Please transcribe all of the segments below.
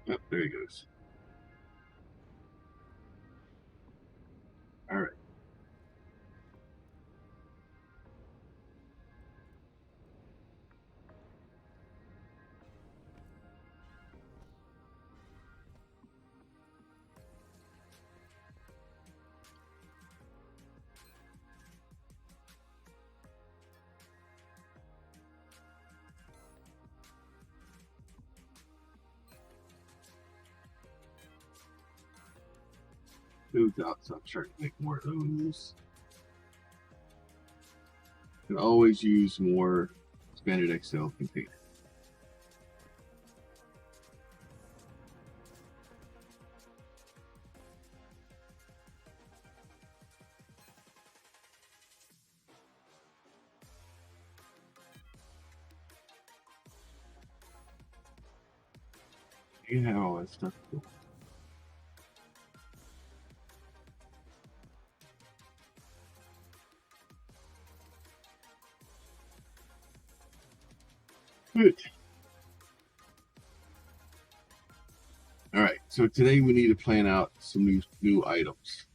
Oh, there he goes. All right. Moved out, so I'm starting to make more of those. Can always use more expanded Excel containers. You have all that stuff. Good. All right. So today we need to plan out some new items.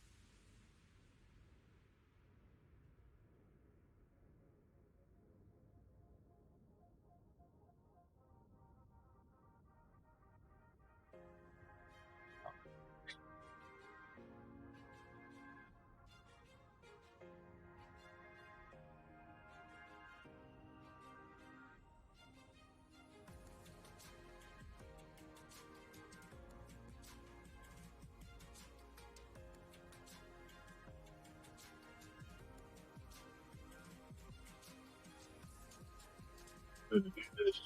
Going to do this.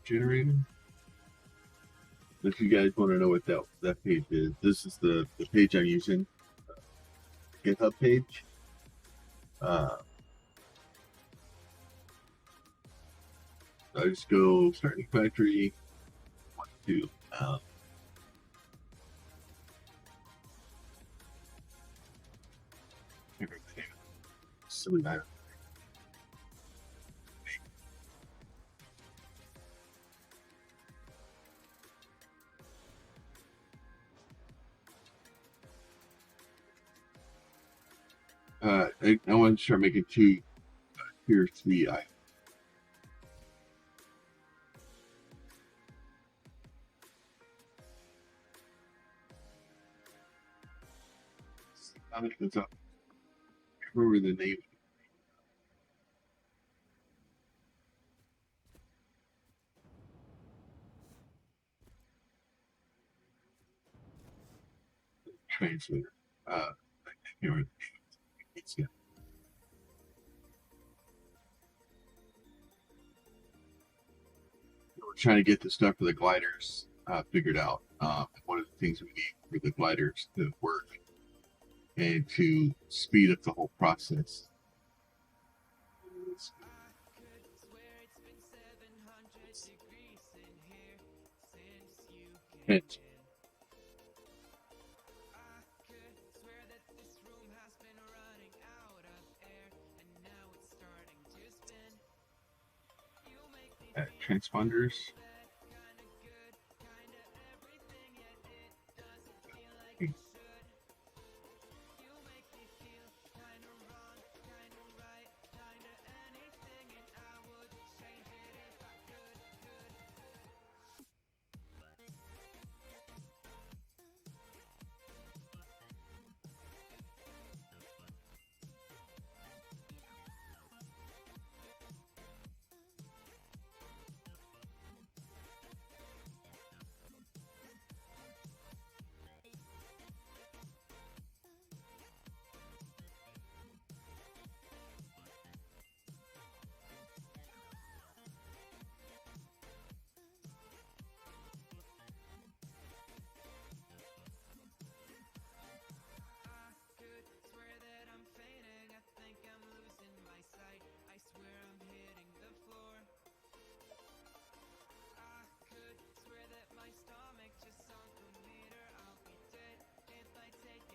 Generator. If you guys want to know what that page is, this is the page I'm using, GitHub page. I just go start new factory. What to do? Silly matter. I want to start making two tier 3 items. I remember the name. Translator. I can't remember. Yeah. We're trying to get the stuff for the gliders figured out. One of the things we need for the gliders to work and to speed up the whole process. Hence, transponders.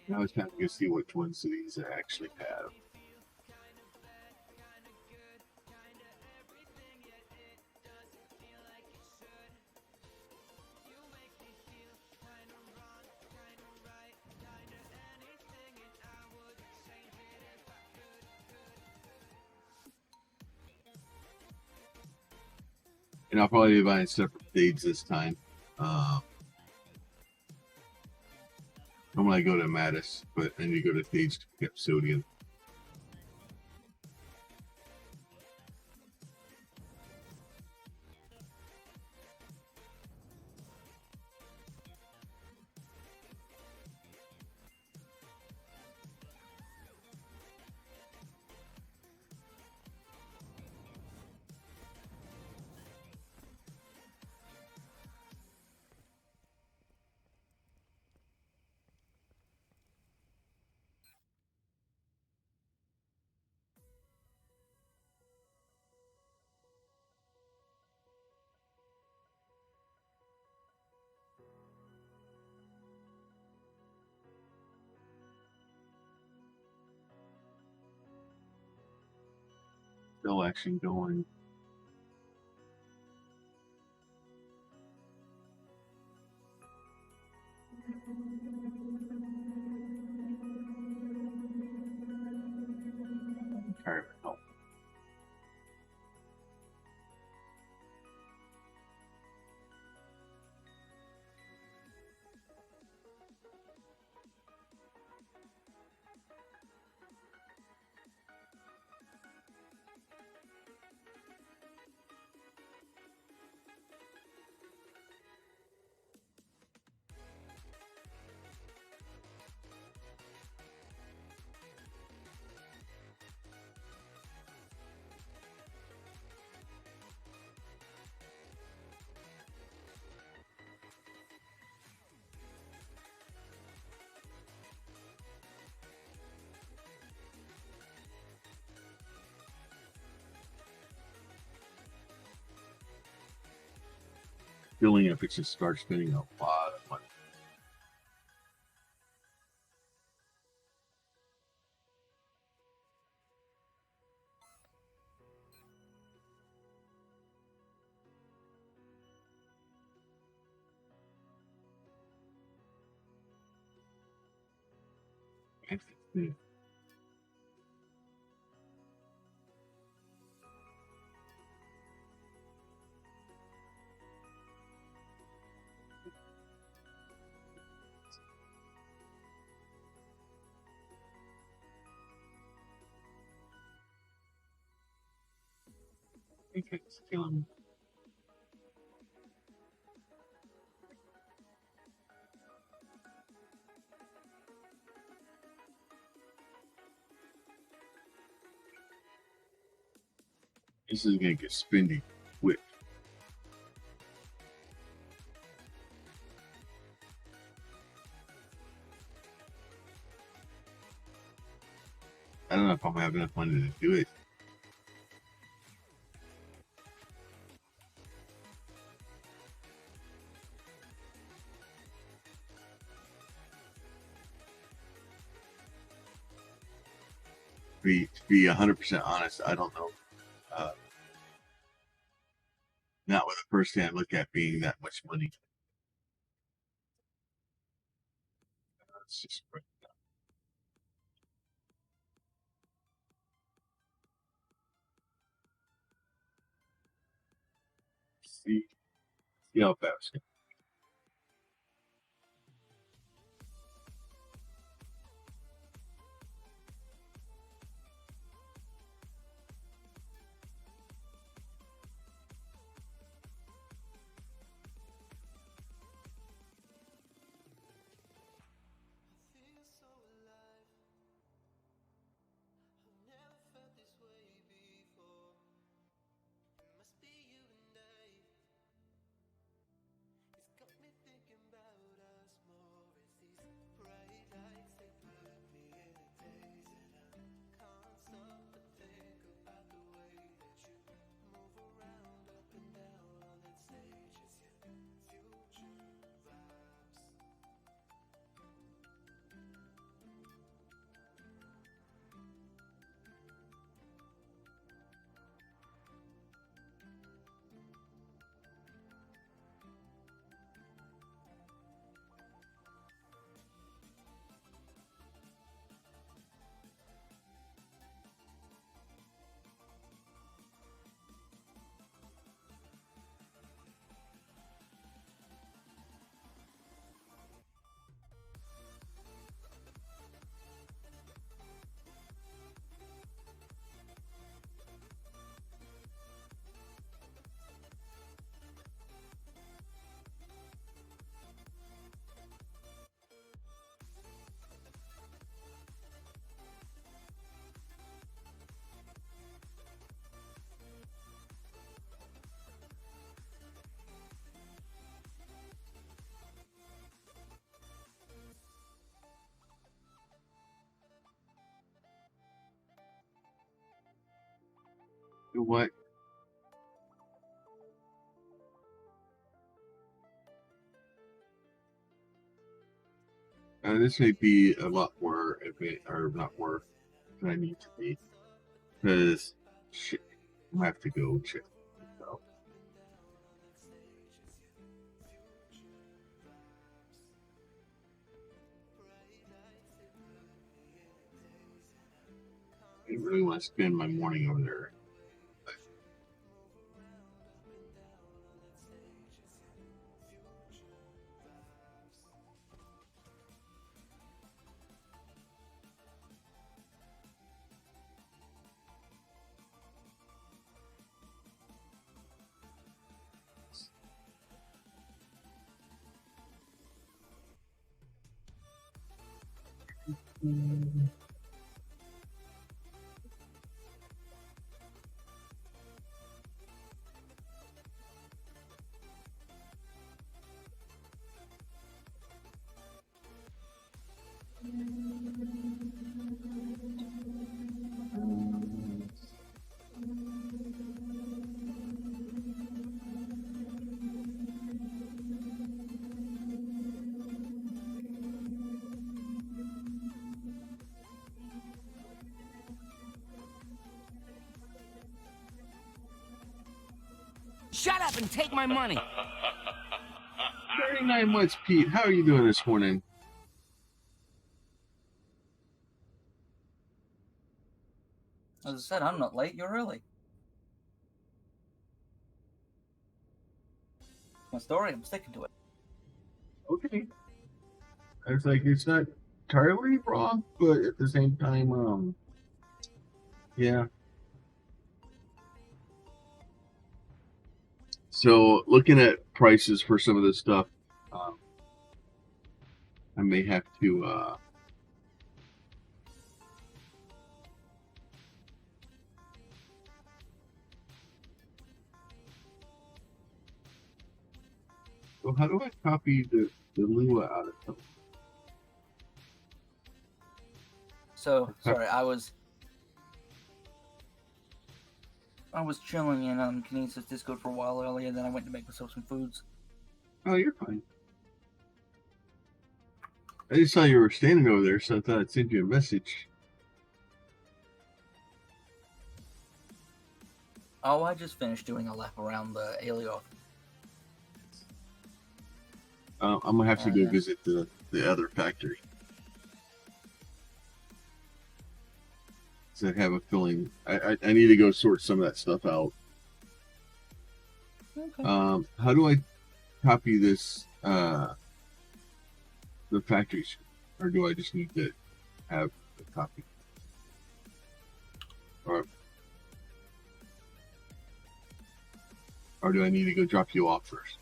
Now it's time to see which ones of these I actually have. And I'll probably be buying separate stage this time. Normally I go to Mattis, but I need to go to stage to pick up sodium. Still actually going. Tired of help. Filling up, it just starts spending a lot of money. Yeah. I think it's killing. This is gonna get spendy quick. I don't know if I'm gonna have enough money to do it. To be 100% honest, I don't know. Not with a first hand look at being that much money. It's just right. See how fast. know what? This may be a lot more advanced, or not more than I need to be, because shit, I have to go check. So. I really want to spend my morning over there. Shut up and take my money. 39 months, Pete. How are you doing this morning? As I said, I'm not late. You're early. My story, I'm sticking to it. Okay. I was like, it's not entirely wrong, but at the same time, yeah. So, looking at prices for some of this stuff, I may have to, so how do I copy the Lua out of something? So, sorry, I was chilling in Kinesis Discord for a while earlier, and then I went to make myself some foods. Oh, you're fine. I just saw you were standing over there, so I thought I'd send you a message. Oh, I just finished doing a lap around the Alioth. I'm gonna have to go visit the other factory. So I have a feeling I need to go sort some of that stuff out. Okay. How do I copy this the factory, or do I just need to have a copy? Or do I need to go drop you off first?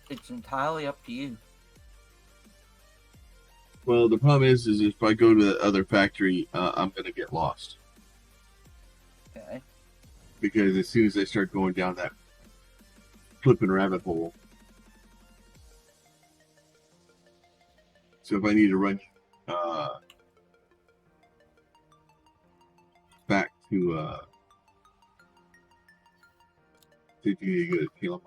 It's entirely up to you. Well, the problem is if I go to the other factory, I'm gonna get lost. Okay. Because as soon as I start going down that flipping rabbit hole, so if I need to run back to you go to Caleb.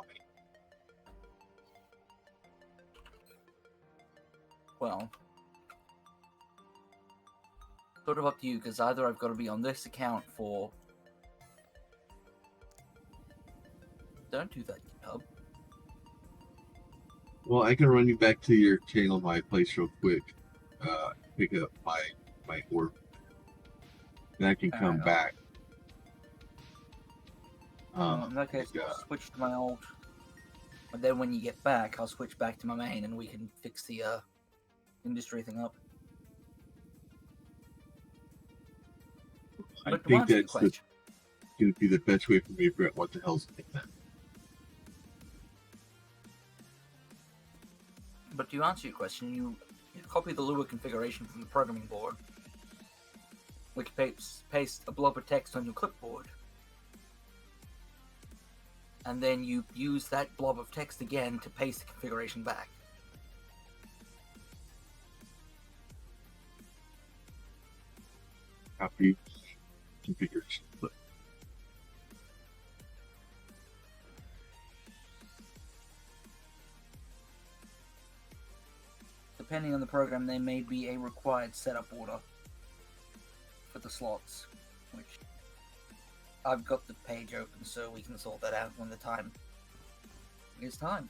Well, sort of up to you, because either I've got to be on this account for... Don't do that, GitHub. Well, I can run you back to your channel, my place, real quick. Pick up my work. Then I can come back. In that case, I'll switch to my old. But then when you get back, I'll switch back to my main, and we can fix the industry thing up. I think that's going to be the best way for me to figure out what the hell's in that. But to answer your question, you copy the Lua configuration from the programming board, which paste a blob of text on your clipboard, and then you use that blob of text again to paste the configuration back. copy configuration. But depending on the program, there may be a required setup order for the slots, which I've got the page open so we can sort that out when the time is time.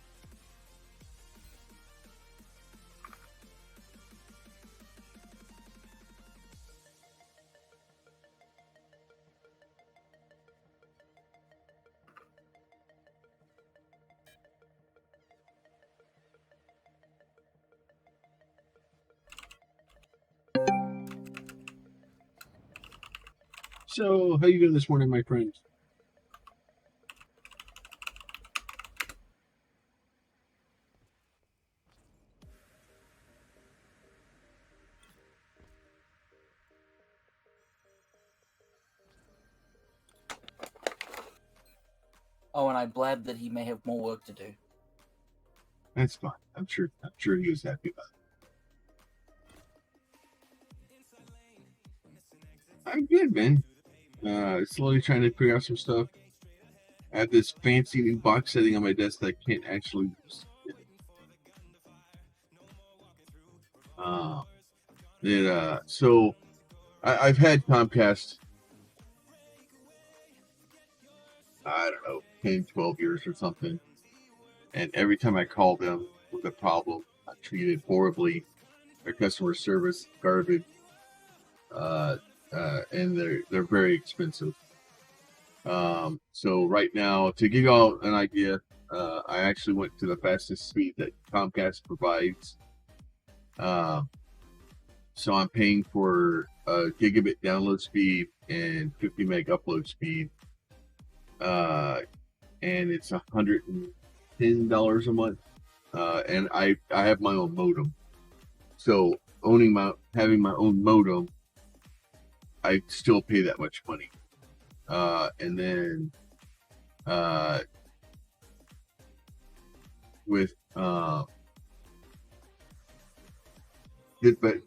so, how you doing this morning, my friend? Oh, and I blabbed that he may have more work to do. That's fine. I'm sure he was happy about it. I'm good, man. Slowly trying to figure out some stuff. I have this fancy new box setting on my desk that I can't actually use. So I've had Comcast, I don't know, 10, 12 years or something. And every time I call them with a problem, I'm treated horribly. Their customer service garbage, and they're very expensive. So right now, to give you all an idea, I actually went to the fastest speed that Comcast provides. So I'm paying for a gigabit download speed and 50 meg upload speed. And it's $110 a month. And I have my own modem. So having my own modem, I still pay that much money. And then but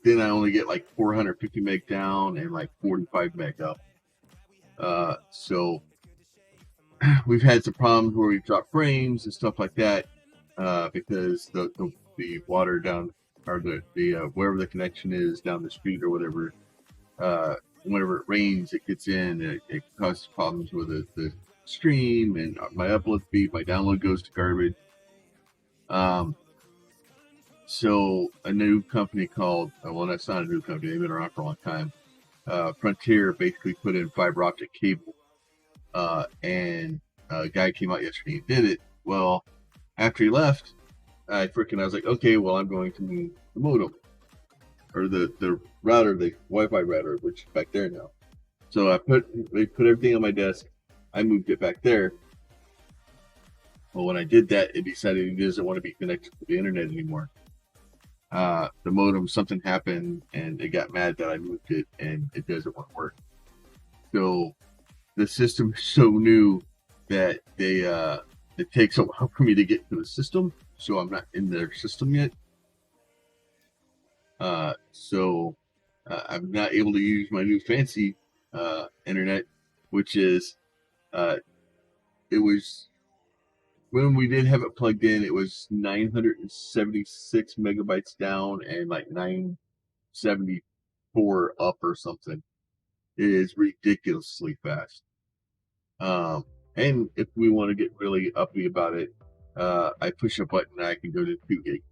then I only get like 450 meg down and like 45 meg up. So we've had some problems where we've dropped frames and stuff like that, because the water down, or the wherever the connection is down the street or whatever, whenever it rains, it gets in, it causes problems with the stream, and my upload speed, my download goes to garbage. So a new company called, well, that's not a new company, they've been around for a long time. Frontier basically put in fiber optic cable, and a guy came out yesterday and did it. Well, after he left, I was like, okay, well, I'm going to move the modem, or the router, the Wi-Fi router, which is back there now. So they put everything on my desk. I moved it back there. Well, when I did that, it decided it doesn't want to be connected to the internet anymore. The modem, something happened, and it got mad that I moved it, and it doesn't want to work. So the system is so new that it takes a while for me to get to the system. So I'm not in their system yet. So I'm not able to use my new fancy internet, which is it was, when we did have it plugged in, it was 976 megabytes down and like 974 up or something. It is ridiculously fast. And if we want to get really uppy about it, I push a button and I can go to 2 gig.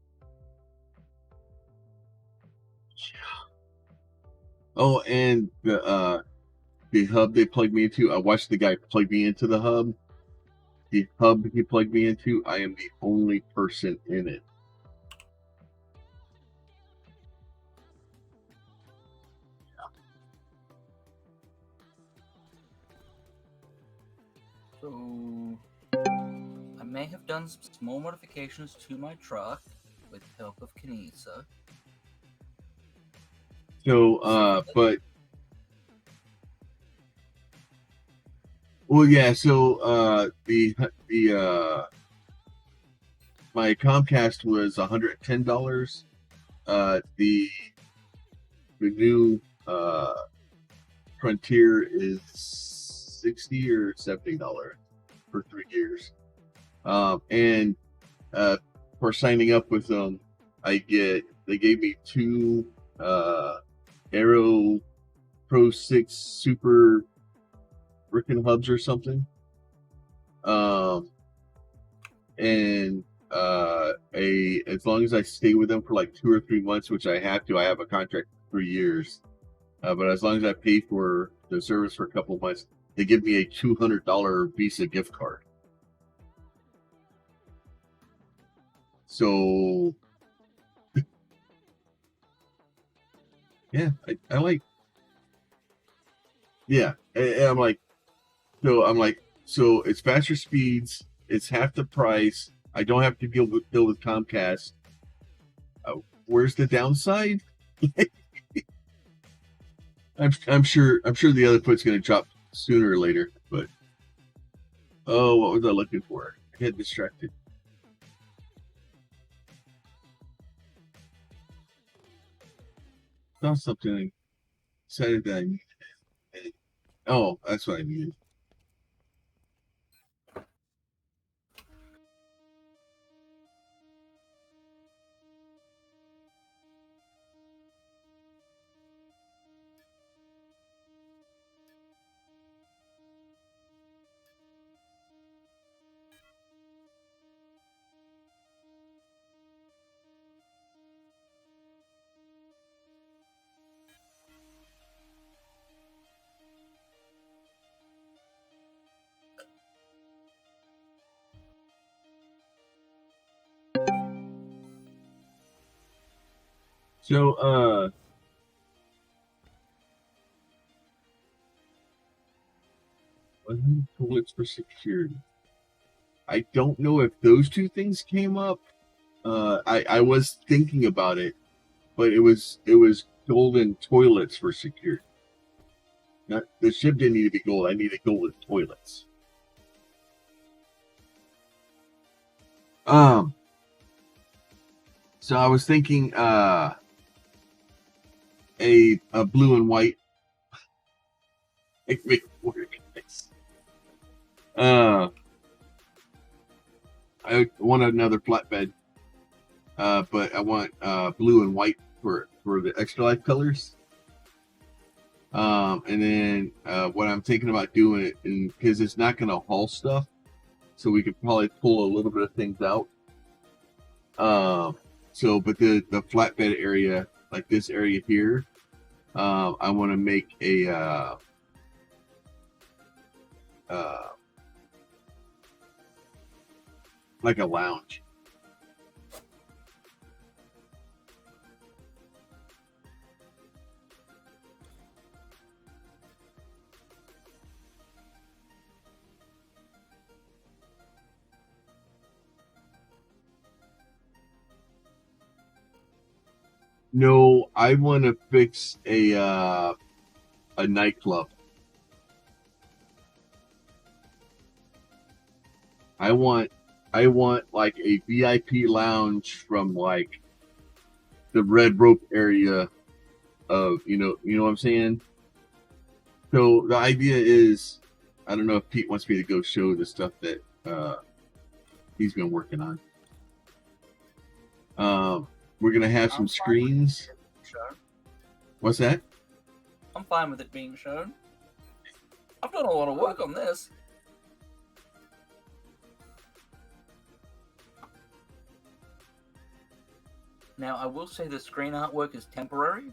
Oh, and the hub they plugged me into, I watched the guy plug me into the hub. The hub he plugged me into, I am the only person in it. So I may have done some small modifications to my truck with the help of Kinesa. So, well, yeah. So, my Comcast was $110. The new Frontier is $60 or $70 for 3 years. And for signing up with them, they gave me 2 Aero Pro 6 Super freaking hubs or something. And as long as I stay with them for like 2 or 3 months, which I have to, I have a contract for 3 years. But as long as I pay for the service for a couple of months, they give me a $200 Visa gift card. So, yeah, I like. Yeah, and I'm like, so it's faster speeds. It's half the price. I don't have to deal with Comcast. Where's the downside? I'm sure the other foot's going to drop sooner or later. But what was I looking for? I get distracted. Saw something. Decided that I needed it. Oh, that's what I needed. So, toilets for security. I don't know if those two things came up. I was thinking about it, but it was golden toilets for security. Not, the ship didn't need to be gold. I needed golden toilets. So I was thinking a blue and white. Make work. I want another flatbed, but I want blue and white for the extra life colors. And then what I'm thinking about doing it, because it's not going to haul stuff, so we could probably pull a little bit of things out. But the flatbed area, like this area here, I want to make a like a lounge. No, I want to fix a nightclub. I want like a VIP lounge from like the red rope area of you know what I'm saying. So the idea is, I don't know if Pete wants me to go show the stuff that he's been working on. We're gonna have some screens. What's that? I'm fine with it being shown. I've done a lot of work on this. Now, I will say the screen artwork is temporary.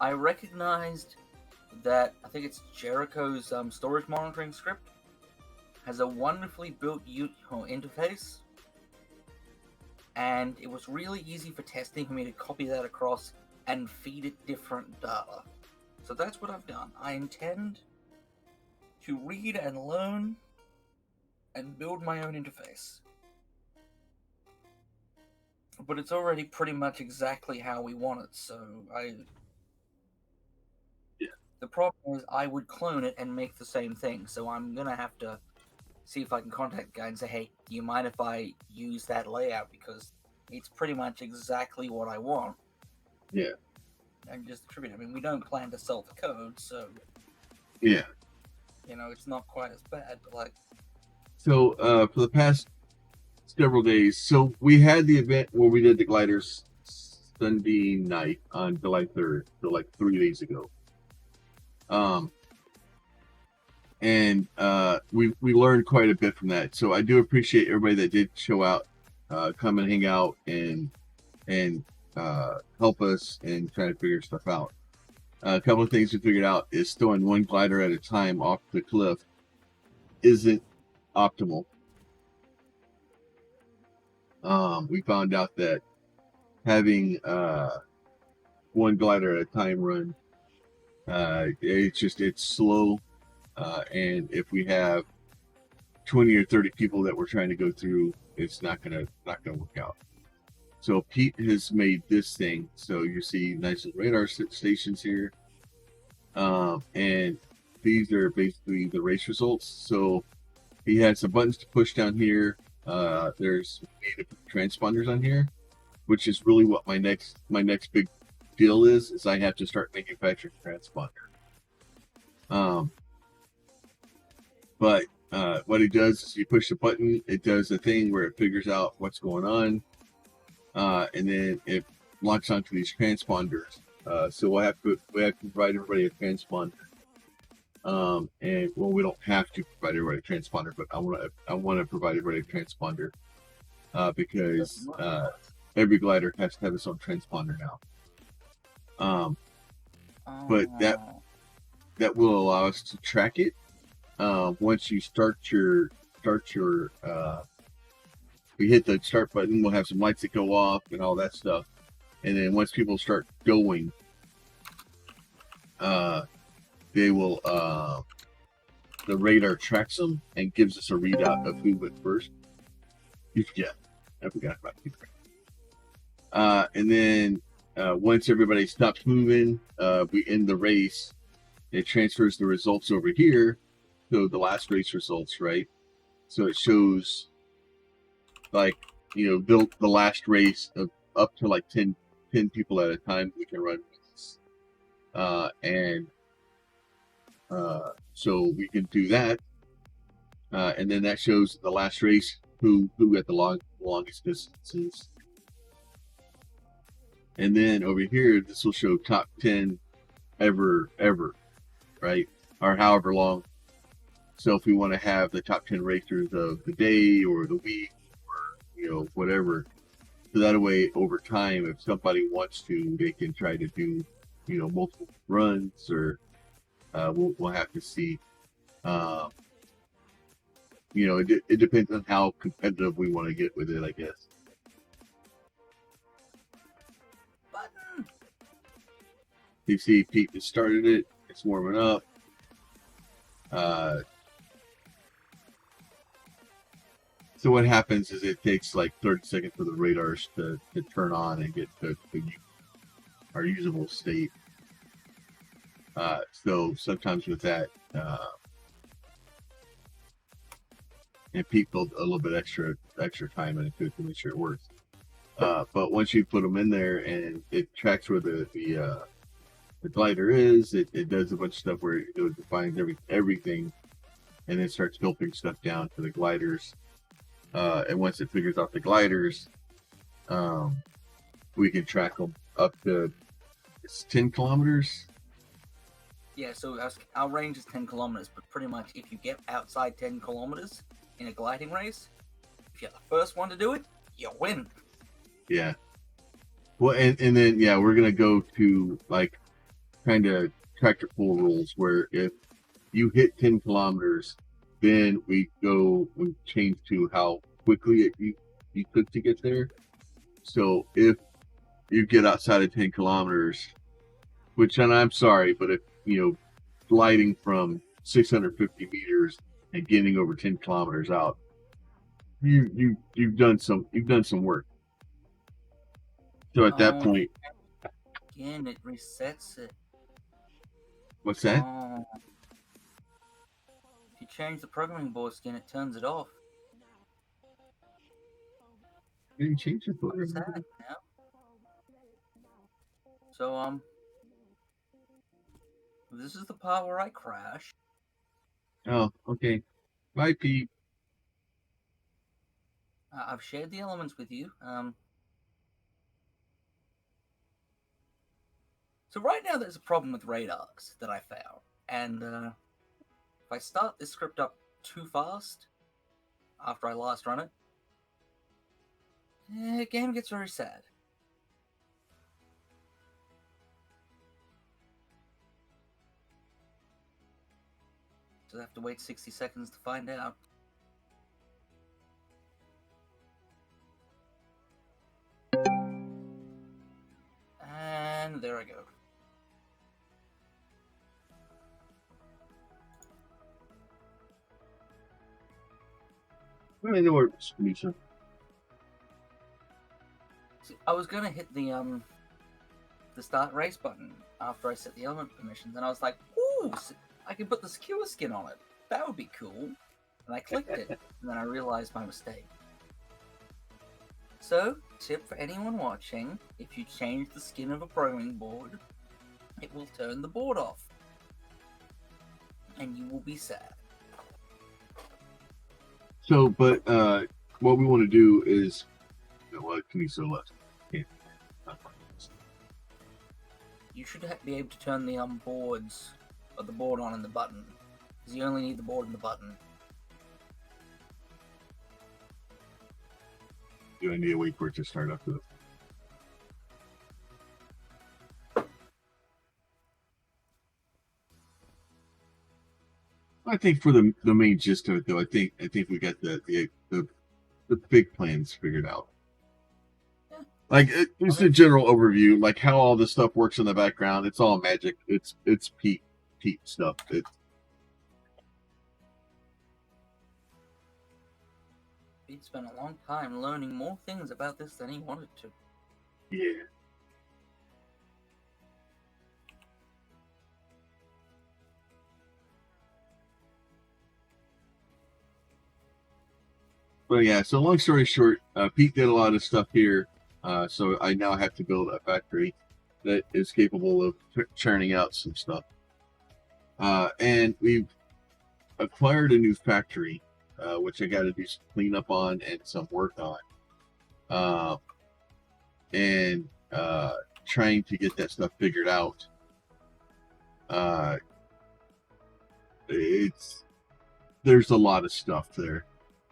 I recognized that, I think it's Jericho's storage monitoring script has a wonderfully built interface, and it was really easy for testing for me to copy that across and feed it different data. So that's what I've done. I intend to read and learn and build my own interface. But it's already pretty much exactly how we want it, so the problem is I would clone it and make the same thing, so I'm gonna have to see if I can contact the guy and say, hey, do you mind if I use that layout? Because it's pretty much exactly what I want. Yeah. And just distribute. I mean, we don't plan to sell the code, so Yeah. it's not quite as bad. But like, So for the past several days, so we had the event where we did the gliders Sunday night on July 3rd, so like 3 days ago. And we learned quite a bit from that. So I do appreciate everybody that did show out, come and hang out and help us and try to figure stuff out. A couple of things we figured out is throwing one glider at a time off the cliff isn't optimal. We found out that having one glider at a time run, it's slow, and if we have 20 or 30 people that we're trying to go through, it's not gonna work out. So Pete has made this thing. So you see nice little radar stations here, and these are basically the race results. So he had some buttons to push down here. There's native transponders on here, which is really what my next big deal is I have to start manufacturing transponder. But what it does is you push the button, it does a thing where it figures out what's going on, and then it locks onto these transponders. So we have to provide everybody a transponder. And well, we don't have to provide everybody a transponder, but I want to provide everybody a transponder because every glider has to have its own transponder now. But that will allow us to track it. Once you start your we hit the start button, we'll have some lights that go off and all that stuff. And then once people start going, they will the radar tracks them and gives us a readout of who went first. Yeah, I forgot about you. And then once everybody stops moving, we end the race. It transfers the results over here. So the last race results, right? So it shows like, the last race of up to like 10 people at a time we can run. So we can do that. And then that shows the last race who got the longest distances. And then over here, this will show top 10 ever, right? Or however long. So if we want to have the top 10 racers of the day or the week or, whatever. So that way, over time, if somebody wants to, they can try to do, multiple runs or we'll have to see. It depends on how competitive we want to get with it, I guess. button. You see, Pete just started it. It's warming up. So what happens is it takes like 30 seconds for the radars to turn on and get to our usable state. So sometimes with that, and Pete built a little bit extra time into it to make sure it works. But once you put them in there and it tracks where the glider is, it does a bunch of stuff where it defines everything, and then starts filtering stuff down to the gliders. And once it figures out the gliders, we can track them up to 10 kilometers. Yeah, so our range is 10 kilometers, but pretty much if you get outside 10 kilometers in a gliding race, if you're the first one to do it, you win. Yeah. Well, and then, yeah, we're going to go to, like, kind of tractor pull rules where if you hit 10 kilometers, then we change to how quickly you took to get there. So if you get outside of 10 kilometers, which, and I'm sorry, but if, gliding from 650 meters and getting over 10 kilometers out, you've done some work. So at that point, again, it resets it. What's that? If you change the programming board skin, it turns it off. Didn't change the Quite program. sad now. So, this is the part where I crash. Oh, okay. Bye, Pete. I've shared the elements with you. So right now there's a problem with radars that I found. And, if I start this script up too fast, after I last run it, the game gets very sad. So I have to wait 60 seconds to find out. And there I go. I know where it's Lisa. See, I was gonna hit the start race button after I set the element permissions, and I was like, ooh, I can put the secure skin on it. That would be cool. And I clicked it, and then I realized my mistake. So, tip for anyone watching, if you change the skin of a programming board, it will turn the board off. And you will be sad. So, but what we want to do is, what can you so left? You should be able to turn the boards, or the board on and the button, because you only need the board and the button. Do I need to wait for it to start up though? I think for the main gist of it though, I think we got the big plans figured out. Yeah. Like it's a general overview, like how all this stuff works in the background. It's all magic. It's Pete stuff. He spent a long time learning more things about this than he wanted to. Yeah. But yeah, so long story short, Pete did a lot of stuff here. So I now have to build a factory that is capable of churning out some stuff. And we've acquired a new factory, which I got to do some cleanup on and some work on. And trying to get that stuff figured out. There's a lot of stuff there.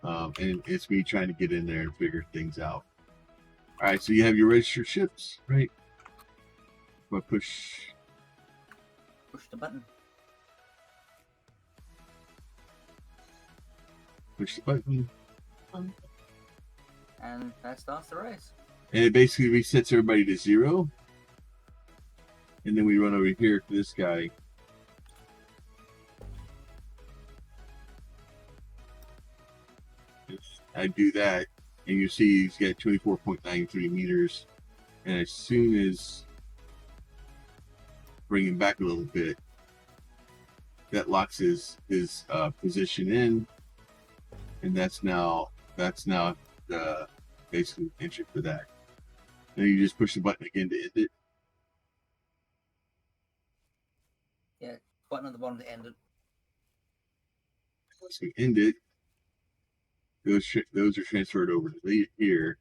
And it's me trying to get in there and figure things out. All right, so you have your registered ships, right? I'm gonna push the button. Push the button. And that starts the race. And it basically resets everybody to 0. And then we run over here to this guy. I do that, and you see he's got 24.93 meters. And as soon as bring him back a little bit, that locks his position in, and that's now the basically entry for that. Then you just push the button again to end it. Yeah, button at the bottom to end it. Once we end it, those are transferred over to here,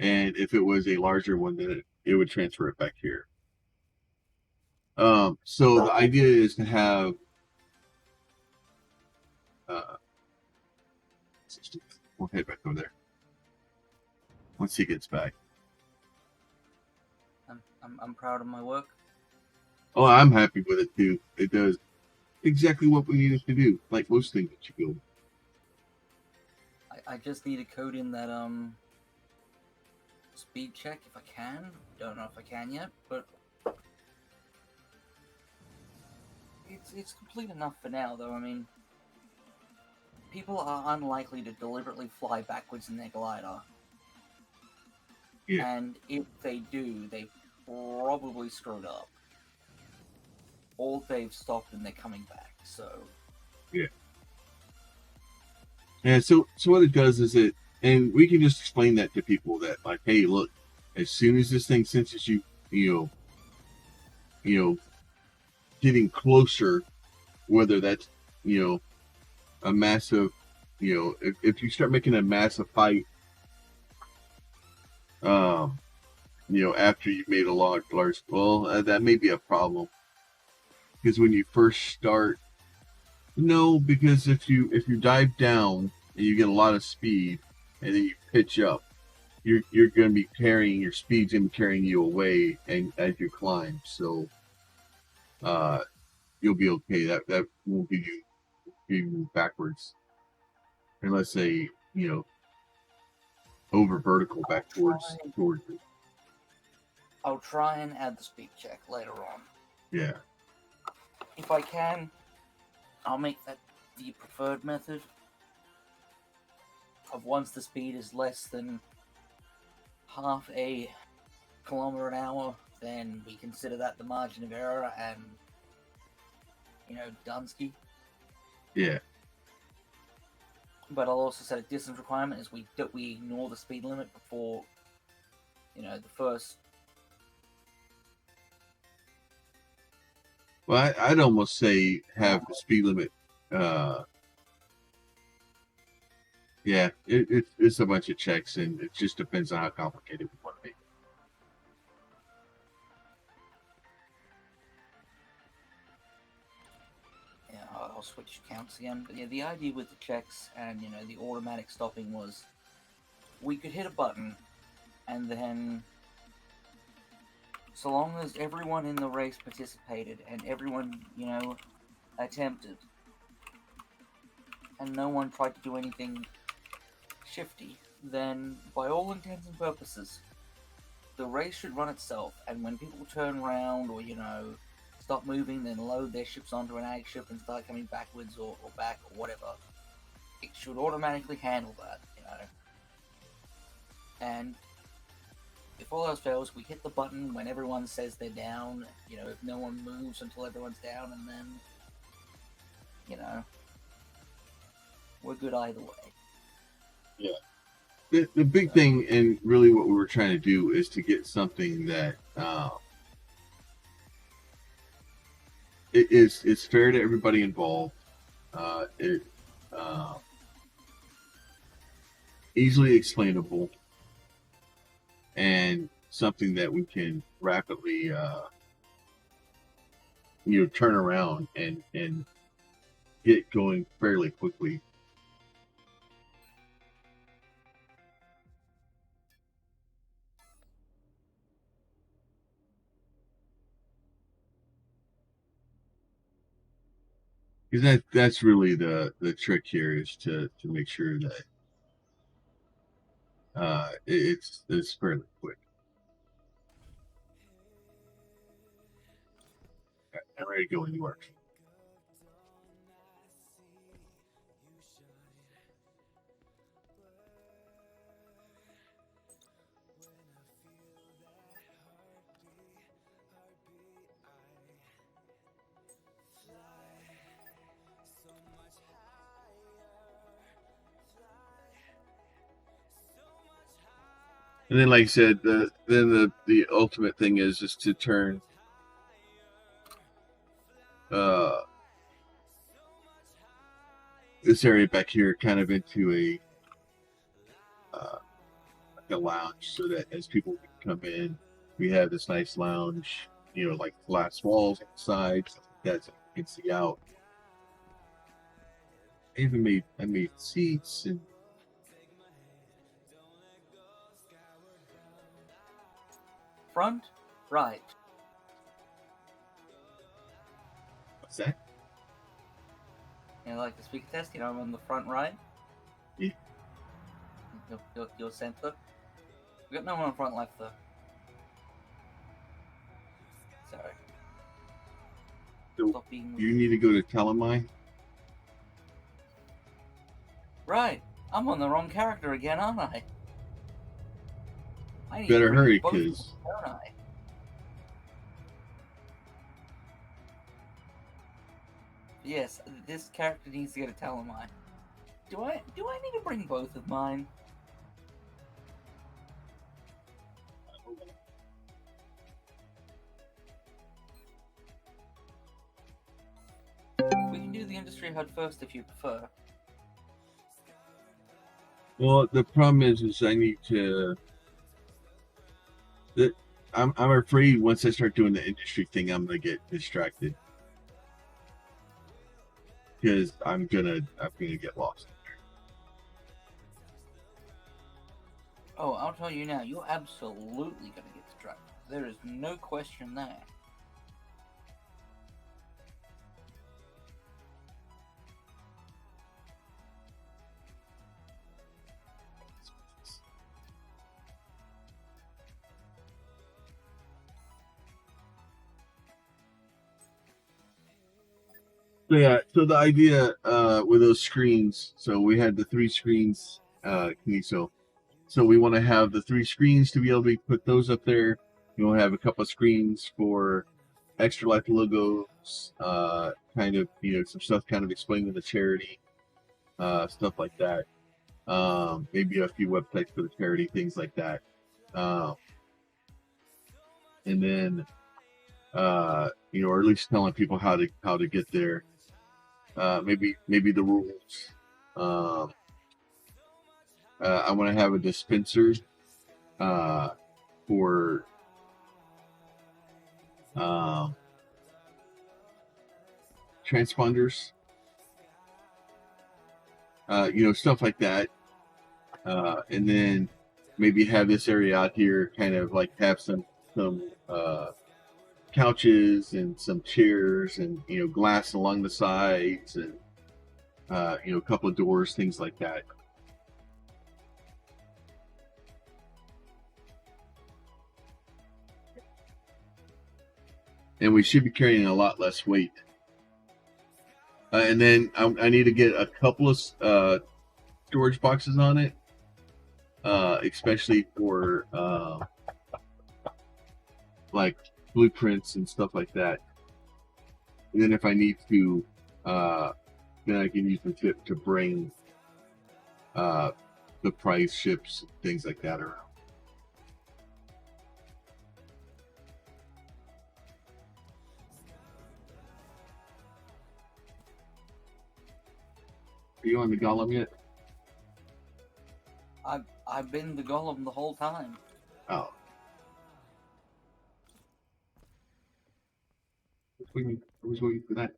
and if it was a larger one, then it would transfer it back here. So the idea is to have we'll head back over there once he gets back. I'm proud of my work. Oh, I'm happy with it too. It does exactly what we need it to do, like most things that you build. I just need to code in that speed check if I can. Don't know if I can yet, but it's complete enough for now, though. I mean, people are unlikely to deliberately fly backwards in their glider. Yeah. And if they do, they probably screwed up. Or they've stopped and they're coming back, so... Yeah. And so what it does is And we can just explain that to people that, like, hey, look, as soon as this thing senses you, you know, getting closer, whether that's, you know, a massive, if you start making a massive fight, um, after you've made a large, well, that may be a problem because when you first start, no, because if you dive down and you get a lot of speed and then you pitch up, you're going to be carrying your speed's going to be carrying you away and as you climb, so you'll be okay. That won't give you backwards unless they over vertical back towards it. I'll try and add the speed check later on. Yeah. If I can, I'll make that the preferred method of once the speed is less than half a kilometer an hour, then we consider that the margin of error and, Dunsky. Yeah. But I'll also set a distance requirement as we ignore the speed limit before, the first. Well, I'd almost say have the speed limit. Yeah, it's a bunch of checks, and it just depends on how complicated we want to make it. Yeah, I'll switch counts again. But yeah, the idea with the checks and, the automatic stopping was we could hit a button and then so long as everyone in the race participated and everyone, attempted and no one tried to do anything shifty, then by all intents and purposes, the race should run itself, and when people turn around or, stop moving, then load their ships onto an ag ship and start coming backwards or back or whatever, it should automatically handle that, And if all else fails, we hit the button when everyone says they're down, if no one moves until everyone's down, and then, we're good either way. Yeah. The big thing, and really what we were trying to do, is to get something that it's fair to everybody involved. Easily explainable, and something that we can rapidly, turn around and get going fairly quickly. Because that's really the trick here, is to make sure that it's fairly quick. I'm ready to go when you are. And then, like I said, the ultimate thing is to turn this area back here kind of into a lounge, so that as people come in, we have this nice lounge, like glass walls inside, that's you can see out. I made seats and Front, right. what's that? Like the speaker test, I'm on the front right. Yeah. Your center. We got no one on front left though. Sorry. So Stop being. you need to go to Telemai. Right. I'm on the wrong character again, aren't I? I need Better to hurry, both of them, because don't I? Yes, this character needs to get a Telemai. Do I need to bring both of mine? industry HUD first if you prefer. Well, the problem is I need to. I'm afraid once I start doing the industry thing, I'm gonna get distracted because I'm gonna get lost. Oh, I'll tell you now, you're absolutely gonna get distracted. There is no question there. So yeah, so the idea with those screens, so we had the 3 screens, Kineso. So we want to have the 3 screens to be able to put those up there. We want to have a couple of screens for Extra Life logos, kind of, some stuff kind of explaining the charity, stuff like that. Maybe a few websites for the charity, things like that. And then, or at least telling people how to get there. Maybe the rules. I want to have a dispenser for transponders. Stuff like that. And then maybe have this area out here, kind of like have some couches and some chairs and glass along the sides and a couple of doors, things like that. And we should be carrying a lot less weight. And then I need to get a couple of storage boxes on it, especially for like blueprints and stuff like that. And then if I need to, then I can use the tip to bring the price ships, things like that around. Are you on the golem yet? I've been the golem the whole time. Oh. I was waiting for that.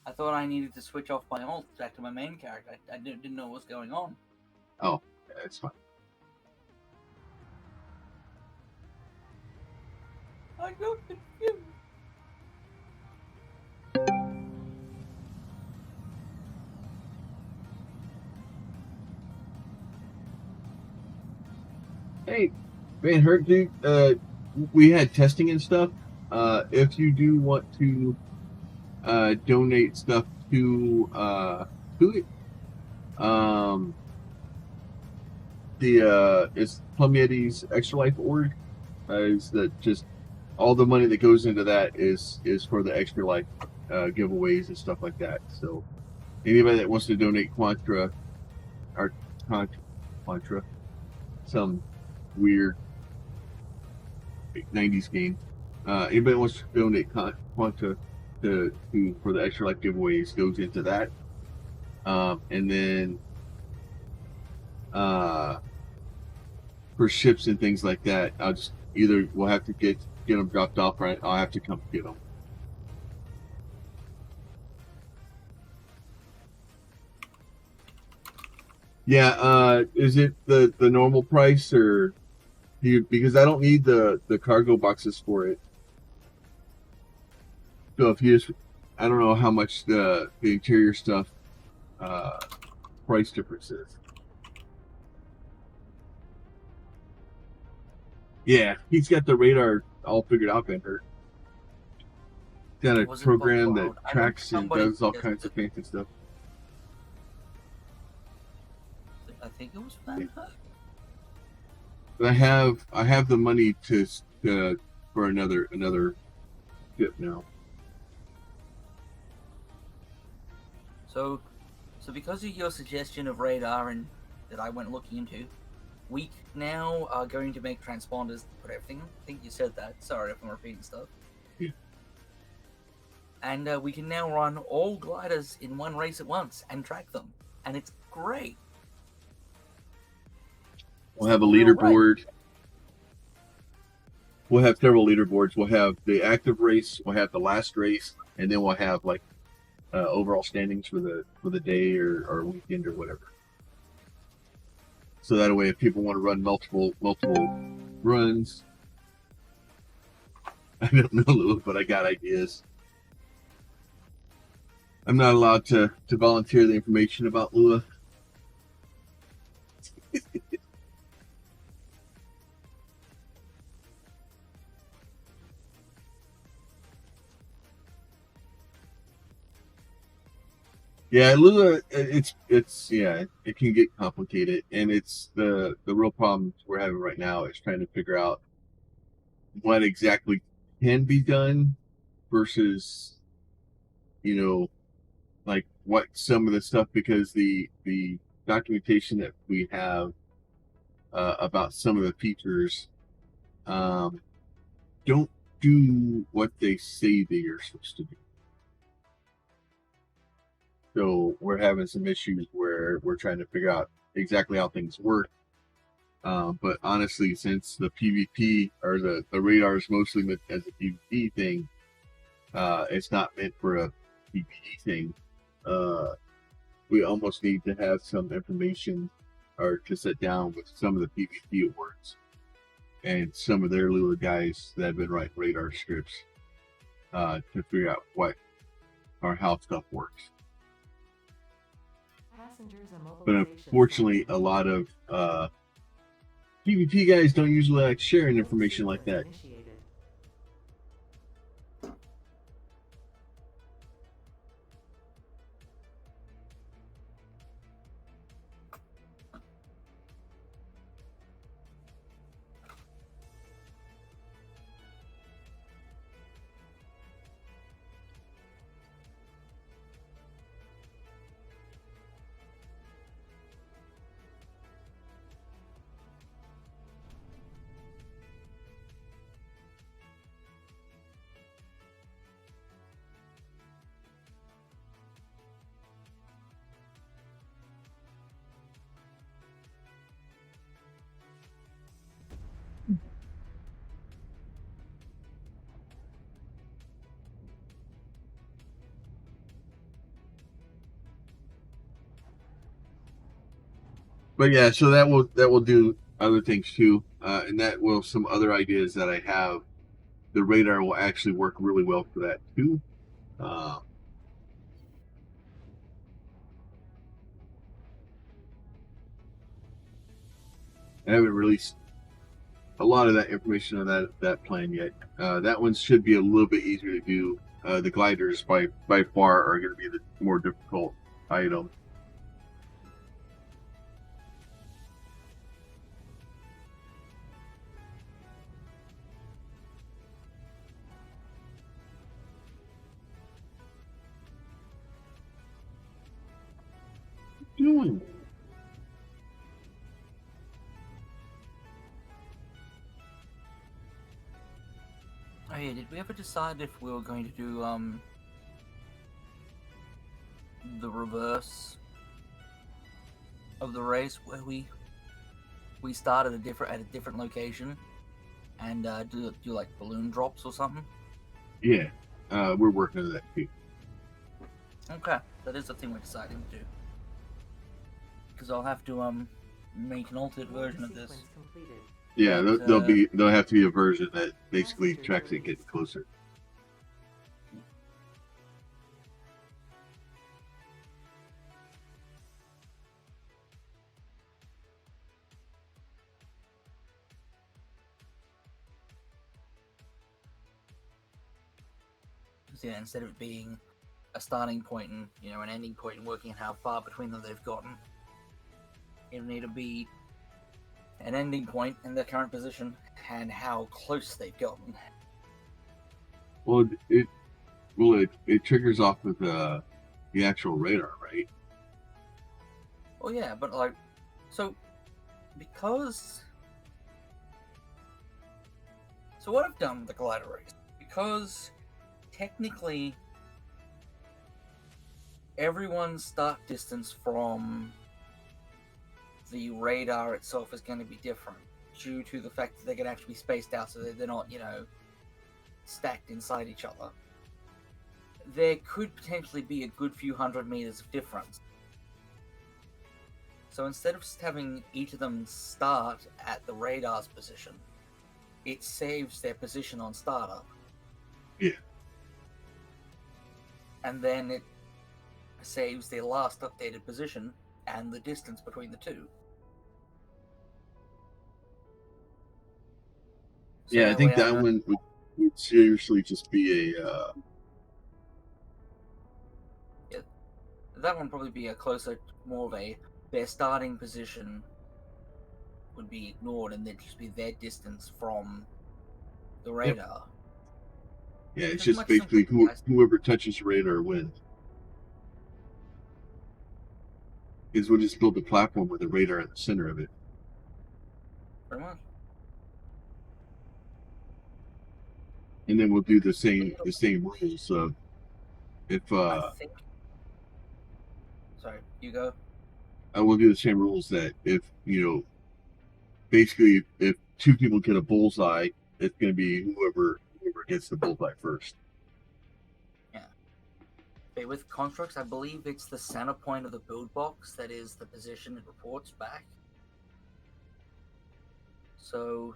I thought I needed to switch off my alt back to my main character. I didn't know what was going on. Oh, yeah, it's fine. I got confused. Hey, man, Hurt, dude, we had testing and stuff. If you do want to donate stuff to it, it's Plum Yeti's Extra Life org. Is that just all the money that goes into that is for the Extra Life giveaways and stuff like that. So anybody that wants to donate Contra, some weird 90s game. Anybody that wants to donate Quanta for the Extra Life giveaways goes into that. And then for ships and things like that, we'll have to get them dropped off, right? I'll have to come get them. Yeah, is it the normal price, or because I don't need the cargo boxes for it. So if you just, I don't know how much the interior stuff price difference is. Yeah, he's got the radar all figured out, Bender. He's got a program that tracks and does all kinds of fancy stuff. I think it was Van Hook. But I have the money to for another ship now. So because of your suggestion of radar and that I went looking into, we now are going to make transponders for everything. I think you said that. Sorry if I'm repeating stuff. Yeah. and we can now run all gliders in one race at once and track them, and it's great. We'll have a They're all right. leaderboard. We'll have several leaderboards. We'll have the active race. We'll have the last race, and then we'll have like overall standings for the day or weekend or whatever. So that way, if people want to run multiple runs, I don't know, Lou, but I got ideas. I'm not allowed to volunteer the information about Lua. Yeah, Lua, it's yeah, it can get complicated, and it's the real problem we're having right now is trying to figure out what exactly can be done versus, like what some of the stuff, because the documentation that we have about some of the features don't do what they say they are supposed to do. So we're having some issues where we're trying to figure out exactly how things work. But honestly, since the PvP or the radar is mostly meant as a PvP thing, it's not meant for a PvE thing. We almost need to have some information or to sit down with some of the PvP awards and some of their Lua guys that have been writing radar scripts to figure out what or how stuff works. But unfortunately, a lot of PvP guys don't usually like sharing information like that. But yeah, so that will do other things too, and that will some other ideas that I have. The radar will actually work really well for that too. I haven't released a lot of that information on that plan yet. That one should be a little bit easier to do. The gliders by far are going to be the more difficult item. What are you doing? Oh yeah, did we ever decide if we were going to do the reverse of the race where we start at a different location and do like balloon drops or something? Yeah, we're working on that too. Okay, that is the thing we're deciding to do. Because I'll have to make an alternate version of this. Yeah, But, there'll have to be a version that basically tracks it getting closer. Yeah, instead of it being a starting point and an ending point and working out how far between them they've gotten, it'll need to be an ending point in their current position and how close they've gotten. Well, it triggers off with the actual radar, right? Well, yeah, but like, so because what I've done with the glider race, because technically everyone's start distance from the radar itself is going to be different due to the fact that they're going to have to be spaced out so that they're not, stacked inside each other. There could potentially be a good few hundred meters of difference. So instead of just having each of them start at the radar's position, it saves their position on startup. Yeah. And then it saves their last updated position and the distance between the two. So Yeah, I think way that one would seriously just be a. That one probably be a closer, more of a their starting position would be ignored, and there'd just be their distance from the radar. Yeah, it's It's just much basically simpler, guys. whoever touches the radar wins. Because we'll just build a platform with a radar in the center of it. Pretty much. And then we'll do the same rules of if I think. Sorry, you go. I will do the same rules that if basically if two people get a bullseye, it's going to be whoever gets the bullseye first. Yeah. But with constructs, I believe it's the center point of the build box that is the position it reports back. So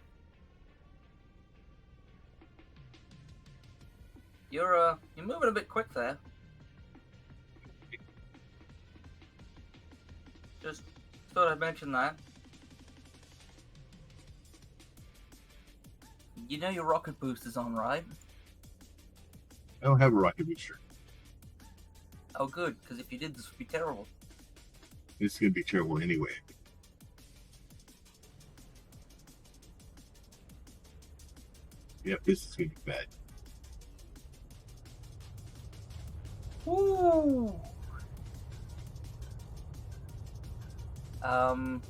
you're moving a bit quick there. Just thought I'd mention that. You know your rocket boost is on, right? I don't have a rocket booster. Oh, good, because if you did, this would be terrible. It's going to be terrible anyway. Yep, this is going to be bad. Woo! Well,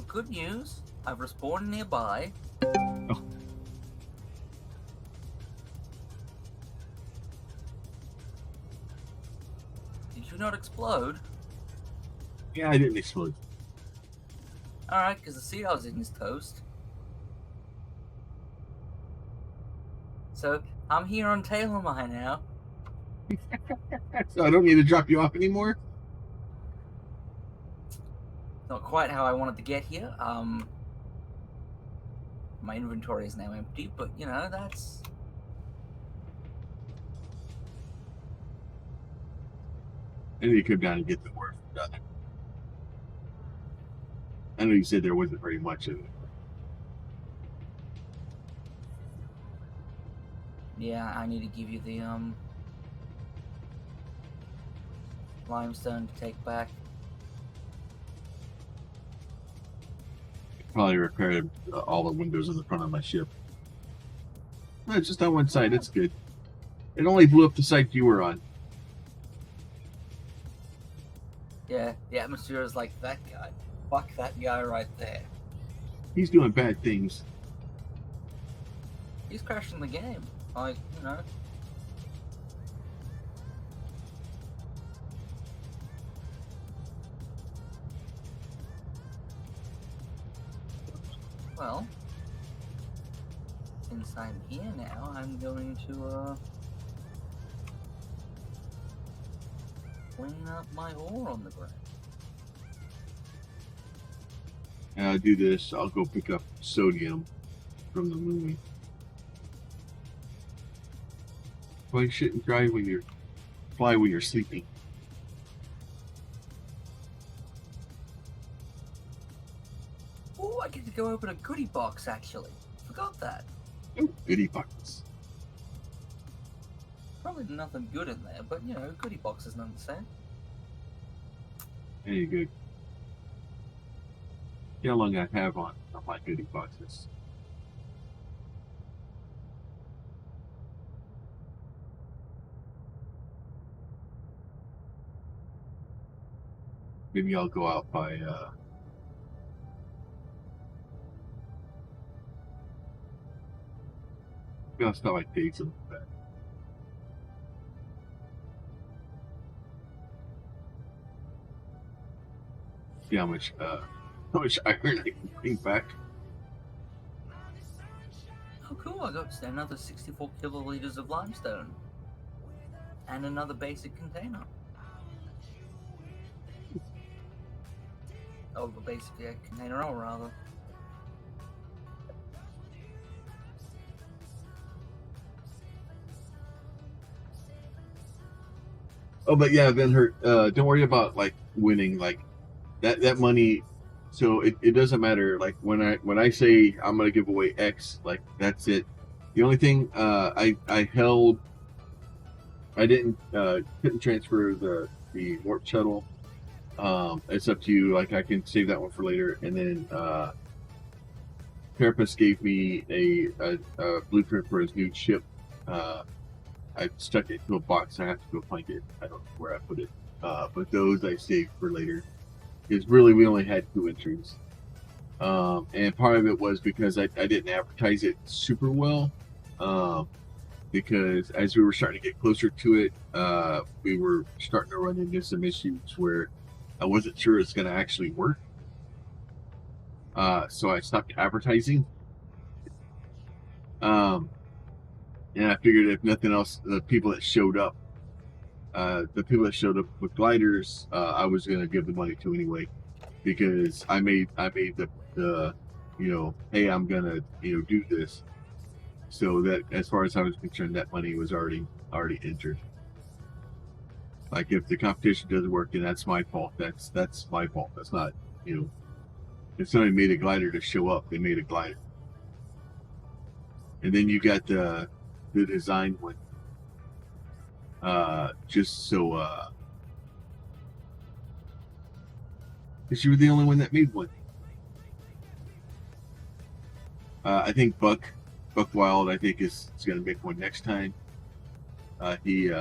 good news. I've respawned nearby. Oh. Did you not explode? Yeah, I didn't explode. Alright, because the sea I was in is toast. So, I'm here on Tailmai now. So I don't need to drop you off anymore? Not quite how I wanted to get here. My inventory is now empty, but that's... I need to come down and get the work done. I know you said there wasn't very much of it. Yeah, I need to give you the limestone to take back. Probably repaired all the windows in the front of my ship. No, it's just on one side. It's good. It only blew up the site you were on. Yeah, the atmosphere is like that guy. Fuck that guy right there. He's doing bad things. He's crashing the game. Like, Well, since I'm here now, I'm going to, clean up my ore on the ground. And I'll do this. I'll go pick up sodium from the movie. Well, you shouldn't fly when you're sleeping. Oh, I get to go open a goodie box, actually. Forgot that. Oh, goodie buckets. Probably nothing good in there, but, goodie box is not the same. There you go. See how long I have on my goodie boxes. Maybe I'll go out by maybe I'll start my dates a little bit. See how much iron I can bring back. Oh, cool! I got another 64 kiloliters of limestone and another basic container. Oh, but basically a container ore, rather. Oh, but yeah, then her. Don't worry about like winning. Like that money. So it doesn't matter. Like when I say I'm gonna give away X, like that's it. The only thing I held, I didn't couldn't transfer the warp shuttle. It's up to you. Like I can save that one for later, and then Carapace gave me a blueprint for his new ship. I stuck it to a box. I have to go find it. I don't know where I put it. But those I saved for later. Because really, we only had 2 entries. And part of it was because I didn't advertise it super well. Because as we were starting to get closer to it, we were starting to run into some issues where I wasn't sure it's going to actually work. So I stopped advertising. And I figured if nothing else, the people that showed up with gliders, I was going to give the money to anyway, because I made the hey, I'm going to do this, so that as far as I was concerned, that money was already entered. Like if the competition doesn't work, then that's my fault. That's my fault. That's not if somebody made a glider to show up, they made a glider. And then you got the design one. Just so because you were the only one that made one. I think Buck Wild, I think is going to make one next time. He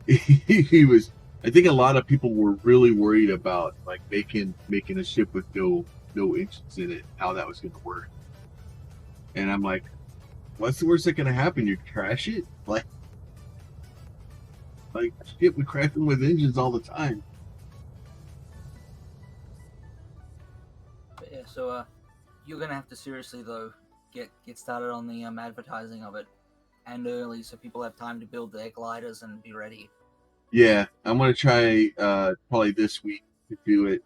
he was. I think a lot of people were really worried about like making a ship with no engines in it, how that was going to work. And I'm like, what's the worst that can happen? You crash it? Like shit, we crash them with engines all the time. But yeah, so you're gonna have to seriously though get started on the advertising of it, and early, so people have time to build their gliders and be ready. Yeah, I'm gonna try probably this week to do it,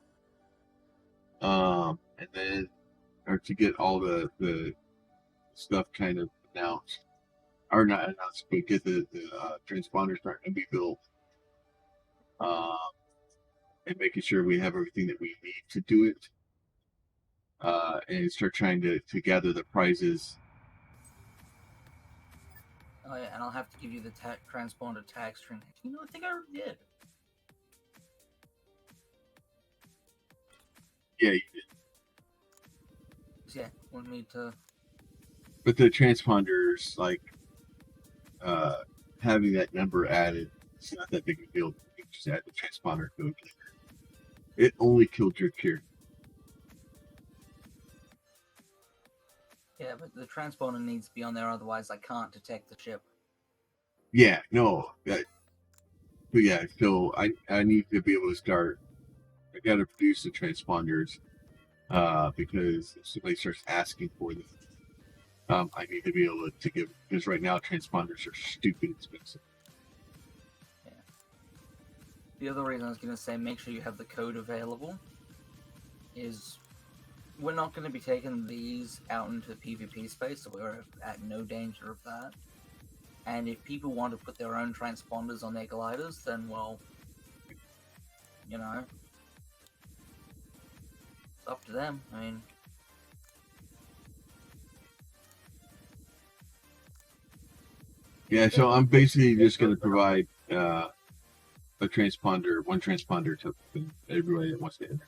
and then or to get all the stuff kind of announced, or not announced, but get the transponder starting to be built, um, and making sure we have everything that we need to do it, and start trying to gather the prizes. Oh yeah, and I'll have to give you the transponder tag string. You know, I think I already did. Yeah, you did. Yeah, want me to. But the transponders, like having that number added, it's not that big a deal. You just add the transponder code. It only killed your character. Yeah, but the transponder needs to be on there, otherwise I can't detect the ship. Yeah, no. But yeah, so I need to be able to start. I got to produce the transponders because if somebody starts asking for them, I need to be able to give, because right now transponders are stupid expensive. Yeah. The other reason I was going to say make sure you have the code available is we're not going to be taking these out into PvP space, so we're at no danger of that. And if people want to put their own transponders on their gliders, then, well, you know, it's up to them. I mean, Yeah, so I'm basically just going to provide a transponder, one transponder to everybody that wants to enter.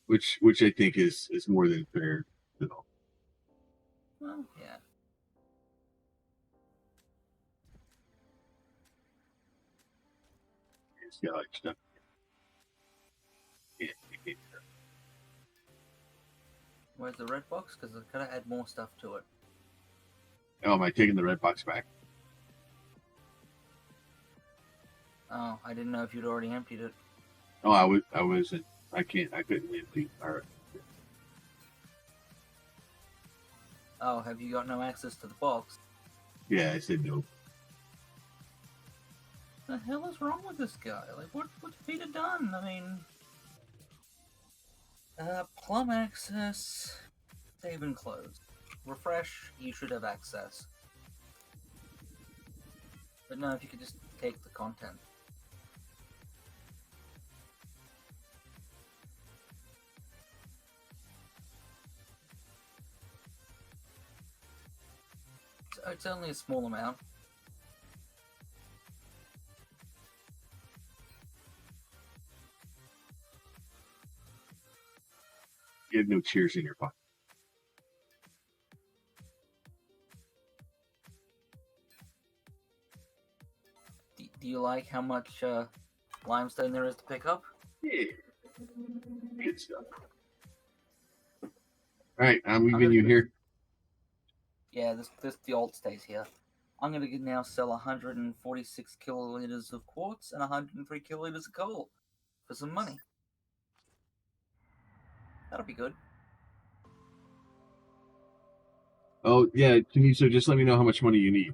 Which I think is more than fair. So. well, yeah. It's got like stuff. Yeah, Where's the red box? Because I've got to add more stuff to it. Oh, am I taking the red box back? Oh, I didn't know if you'd already emptied it. Oh, I wasn't. I couldn't empty. All right. Oh, have you got no access to the box? Yeah, I said no. The hell is wrong with this guy? Like, what's Peter done? I mean, plum access, save and close. Refresh, you should have access. But no, if you could just take the content. It's only a small amount. You have no cheers in your pocket. Do you like how much limestone there is to pick up? Yeah. Good stuff. All right, I'm leaving you here. Yeah, this the alt stays here. I'm gonna now sell 146 kiloliters of quartz and 103 kiloliters of coal for some money. That'll be good. Oh yeah, so just let me know how much money you need.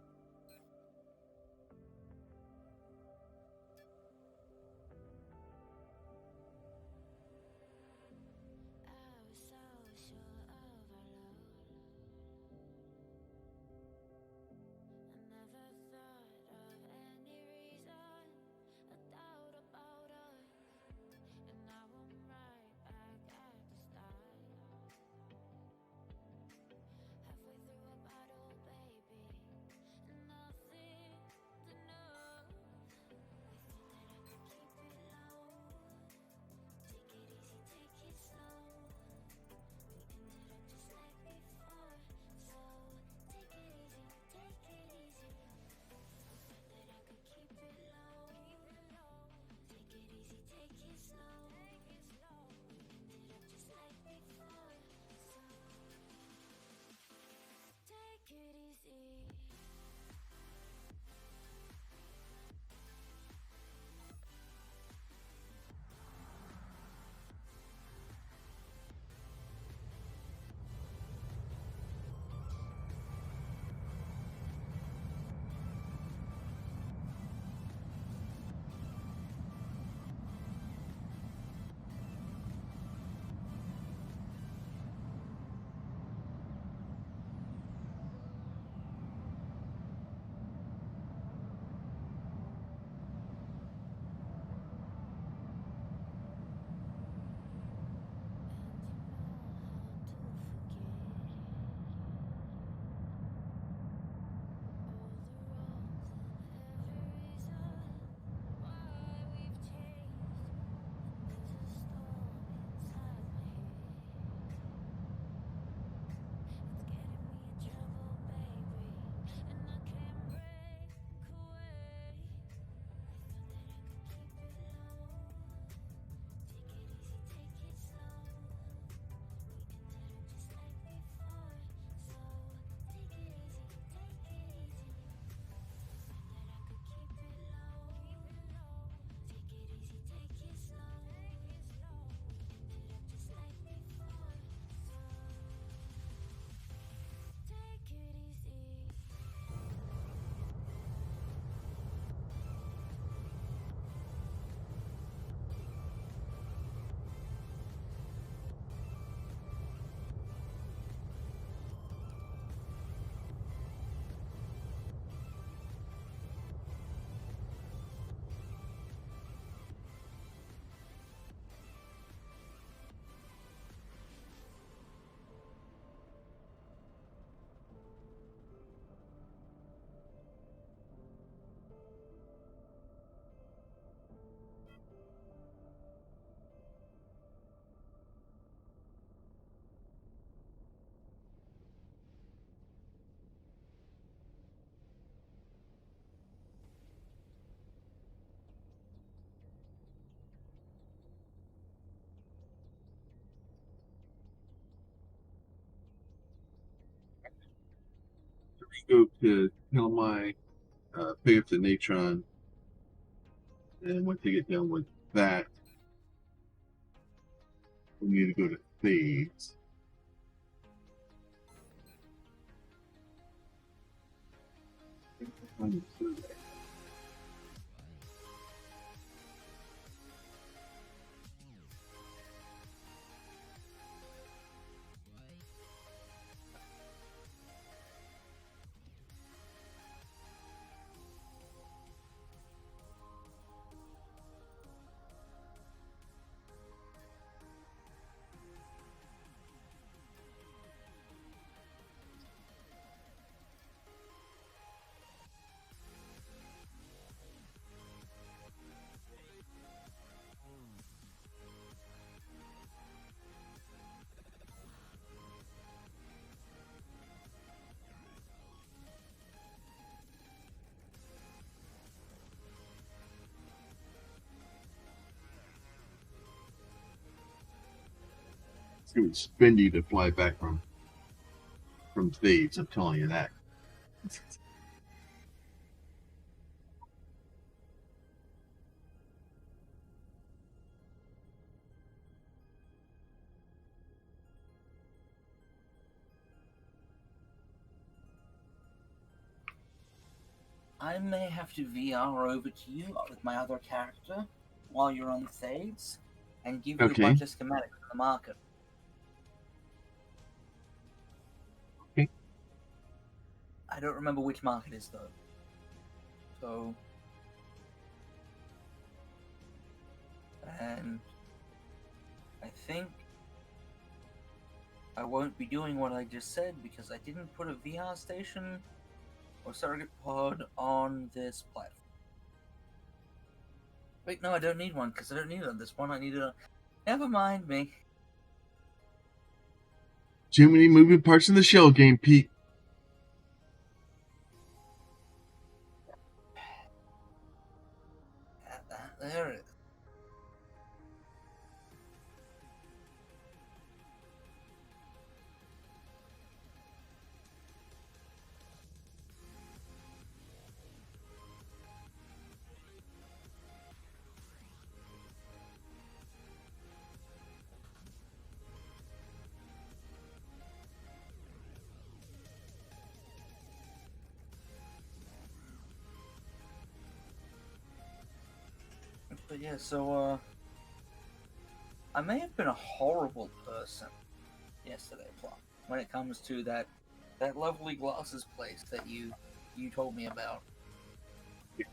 go to Telemai, pick up the Natron, and once they get done with that, we need to go to Thades. It's going to be spendy to fly back from Thades, I'm telling you that. I may have to VR over to you with my other character while you're on Thades and give you a bunch of schematics in the market. Okay. I don't remember which market it is though. So, and I think I won't be doing what I just said because I didn't put a VR station or surrogate pod on this platform. Wait, no, I don't need one because I don't need it on this one. I need a. Never mind me. Too many moving parts in the shell game, Pete. There it is. But yeah, so I may have been a horrible person yesterday, Plum, when it comes to that lovely glasses place that you told me about. So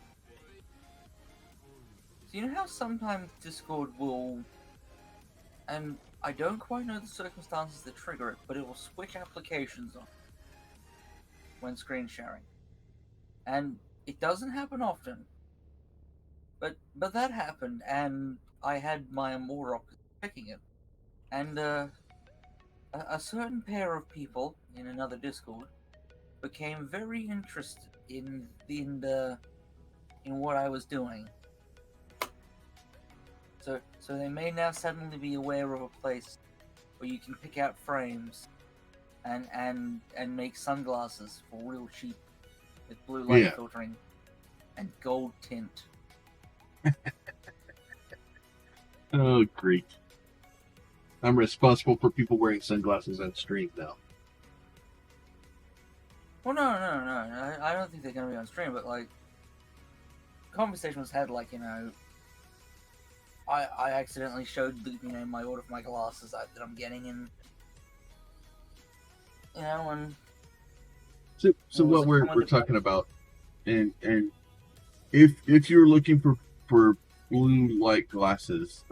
you know how sometimes Discord will, and I don't quite know the circumstances that trigger it, but it will switch applications on when screen sharing, and it doesn't happen often. But that happened, and I had my Amorok checking it, and a certain pair of people in another Discord became very interested in what I was doing. So they may now suddenly be aware of a place where you can pick out frames and make sunglasses for real cheap with blue light filtering and gold tint. Oh, great. I'm responsible for people wearing sunglasses on stream now. Well, no. I don't think they're going to be on stream, but, like, conversation was had, like, you know, I accidentally showed, my order for my glasses that I'm getting, and, and... So what we're talking about, and if you're looking for blue light glasses,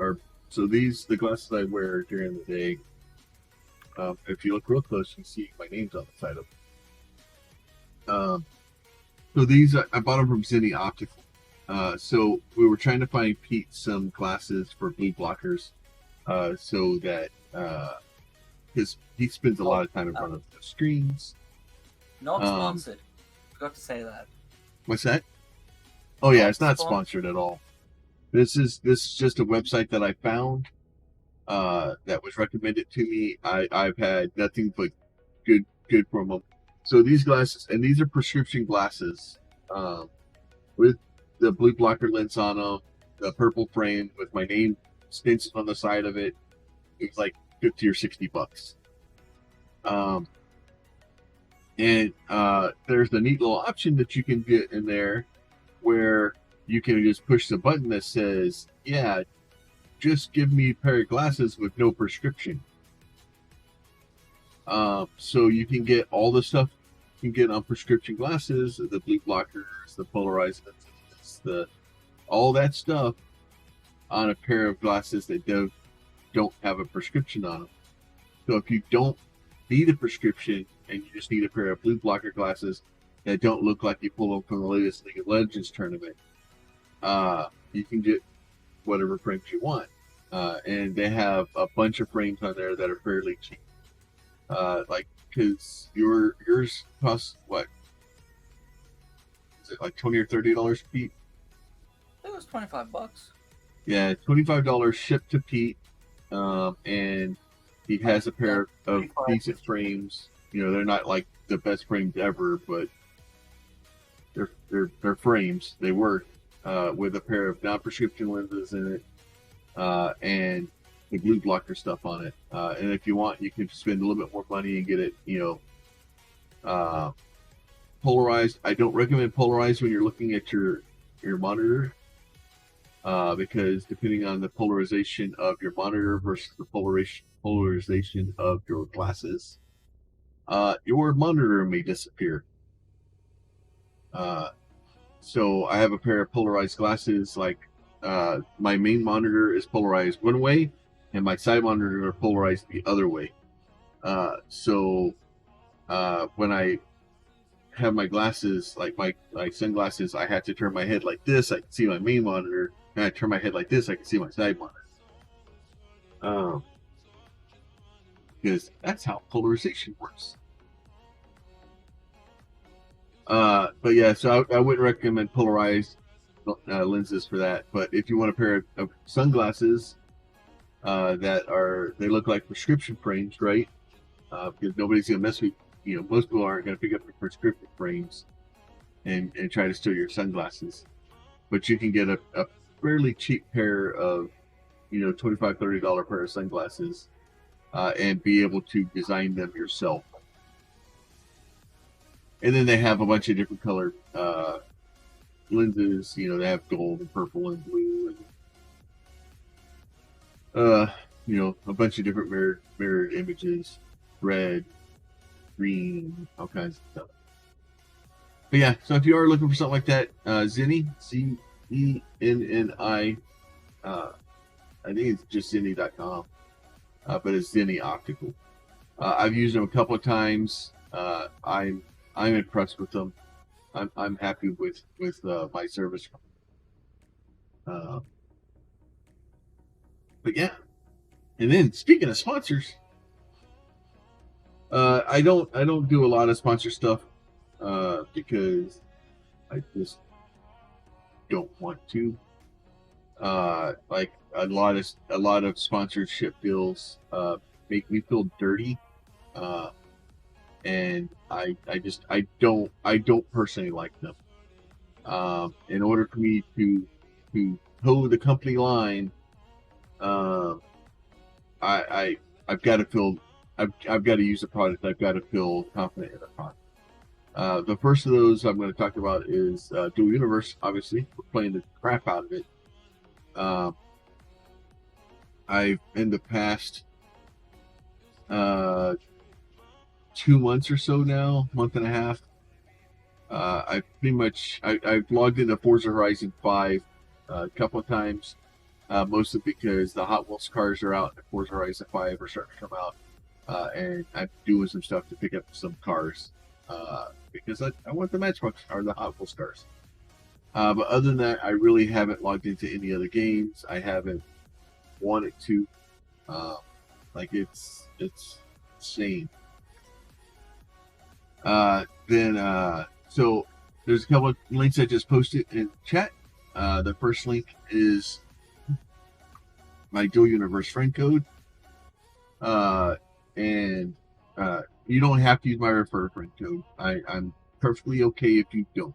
so the glasses I wear during the day, if you look real close, you see my name's on the side of them. So these I bought them from Zenny Optical. So we were trying to find Pete some glasses for blue blockers, so that because he spends a lot of time in front of the screens. Not sponsored. Forgot to say that. What's that? Oh yeah, it's not sponsored at all. This is just a website that I found that was recommended to me. I've had nothing but good from them. So these glasses, and these are prescription glasses, with the blue blocker lens on them, the purple frame with my name stenciled on the side of it. It's like 50 or $60. And there's the neat little option that you can get in there where you can just push the button that says, yeah, just give me a pair of glasses with no prescription. So you can get all the stuff you can get on prescription glasses, the blue blockers, the polarized lenses, all that stuff on a pair of glasses that don't have a prescription on them. So if you don't need a prescription and you just need a pair of blue blocker glasses that don't look like you pull them from the latest League of Legends tournament, you can get whatever frames you want. And they have a bunch of frames on there that are fairly cheap. Because yours costs what? Is it like $20 or $30, Pete? It was $25. Yeah, $25 shipped to Pete, and he has a pair of decent frames. You know, they're not like the best frames ever, but they're frames. They work with a pair of non-prescription lenses in it, and the blue blocker stuff on it. And if you want, you can spend a little bit more money and get it, polarized. I don't recommend polarized when you're looking at your monitor, because depending on the polarization of your monitor versus the polarization of your glasses, your monitor may disappear. So I have a pair of polarized glasses. Like my main monitor is polarized one way, and my side monitor are polarized the other way. So when I have my glasses, like my sunglasses, I have to turn my head like this. I can see my main monitor, and I turn my head like this. I can see my side monitor. Because that's how polarization works. But yeah, so I wouldn't recommend polarized lenses for that. But if you want a pair of sunglasses they look like prescription frames, right? Because nobody's gonna mess with, most people aren't gonna pick up the prescription frames and try to steal your sunglasses. But you can get a fairly cheap pair of, $25-$30 pair of sunglasses, and be able to design them yourself. And then they have a bunch of different colored lenses. They have gold and purple and blue, and a bunch of different mirrored images, red, green, all kinds of stuff. But yeah, so if you are looking for something like that, Zenni, Zenni, I think it's just Zenni.com, but it's Zenni Optical. I've used them a couple of times. I'm impressed with them. I'm happy with my service. But yeah, and then speaking of sponsors, I don't do a lot of sponsor stuff because I just don't want to. Like a lot of sponsorship deals make me feel dirty. And I don't personally like them. In order for me to toe the company line, I've got to use the product. I've got to feel confident in the product. The first of those I'm going to talk about is Dual Universe. Obviously, we're playing the crap out of it. I've in the past 2 months or so now, month and a half, I've logged into Forza Horizon 5 a couple of times, mostly because the Hot Wheels cars are out and Forza Horizon 5 are starting to come out, and I'm doing some stuff to pick up some cars, because I want the Matchbox or the Hot Wheels cars. But other than that, I really haven't logged into any other games. I haven't wanted to. It's insane. So there's a couple of links I just posted in chat. The first link is my Dual Universe friend code, and You don't have to use my refer friend code. I'm perfectly okay if you don't.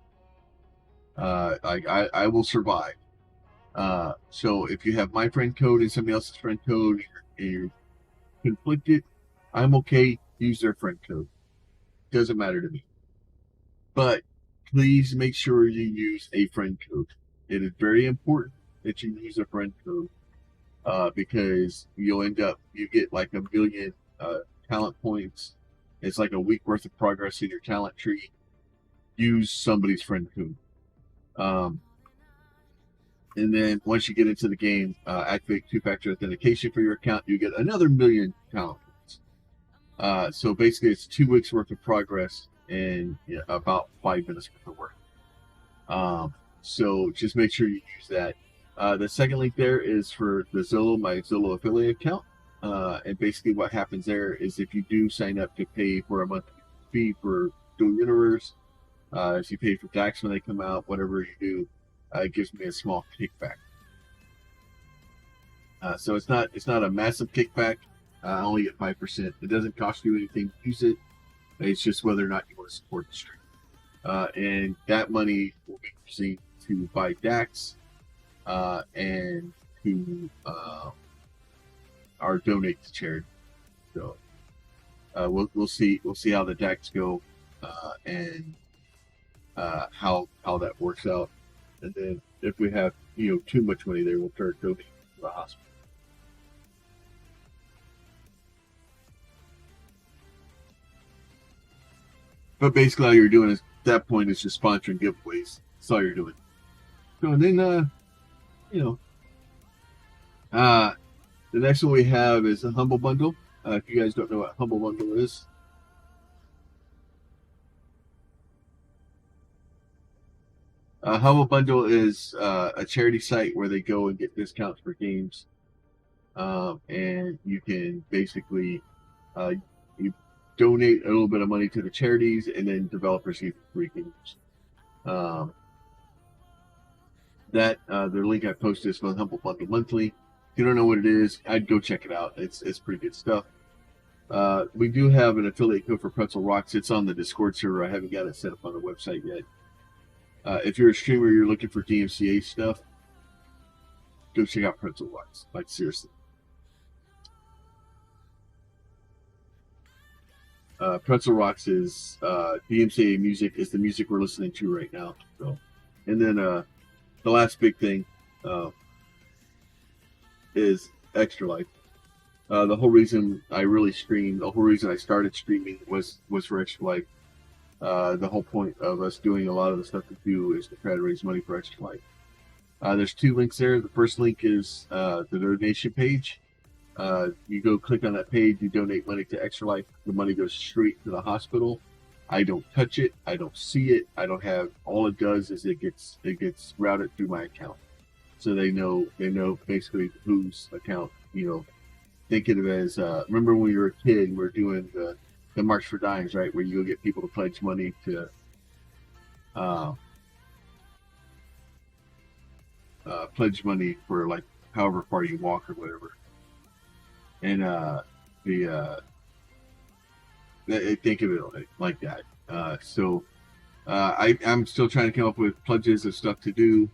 I will survive. So if you have my friend code and somebody else's friend code and you're conflicted, I'm okay. Use their friend code. Doesn't matter to me. But please make sure you use a friend code. It is very important that you use a friend code because you get like a million talent points. It's like a week worth of progress in your talent tree. Use somebody's friend code. Um, and then once you get into the game, activate two-factor authentication for your account. You get another million talent points. So basically, it's 2 weeks worth of progress in about 5 minutes worth of work. So just make sure you use that. The second link there is for the Zillow, my Zillow affiliate account. And basically what happens there is if you do sign up to pay for a monthly fee for Dual Universe, if you pay for DAX when they come out, whatever you do, it gives me a small kickback. So it's not a massive kickback. I only get 5%. It doesn't cost you anything to use it. It's just whether or not you want to support the stream. And that money will be used to buy DAX and to or donate to charity. So we'll see how the DAX go and how that works out. And then if we have too much money there, we'll start donating to the hospital. But basically, all you're doing at that point is just sponsoring giveaways. That's all you're doing. So and then the next one we have is a Humble Bundle. If you guys don't know what Humble Bundle is, Humble Bundle is a charity site where they go and get discounts for games, and you can basically you donate a little bit of money to the charities, and then developers get free games. The link I posted is for the Humble Bundle Monthly. If you don't know what it is, I'd go check it out. It's pretty good stuff. We do have an affiliate code for Pretzel Rocks. It's on the Discord server. I haven't got it set up on the website yet. If you're a streamer, you're looking for DMCA stuff, go check out Pretzel Rocks. Like, seriously. Pretzel Rocks is DMCA music, is the music we're listening to right now. So, and then the last big thing is Extra Life. The whole reason I really streamed, the whole reason I started streaming was for Extra Life. The whole point of us doing a lot of the stuff we do is to try to raise money for Extra Life. There's 2 links there. The first link is the donation page. You go click on that page, you donate money to Extra Life. The money goes straight to the hospital. I don't touch it. I don't see it. I don't have. All it does is it gets routed through my account, so they know basically whose account. Think of it as remember when you were a kid, we were doing the March for Dimes, right? Where you go get people to pledge money to pledge money for like however far you walk or whatever. And think of it like that. So I'm still trying to come up with pledges of stuff to do,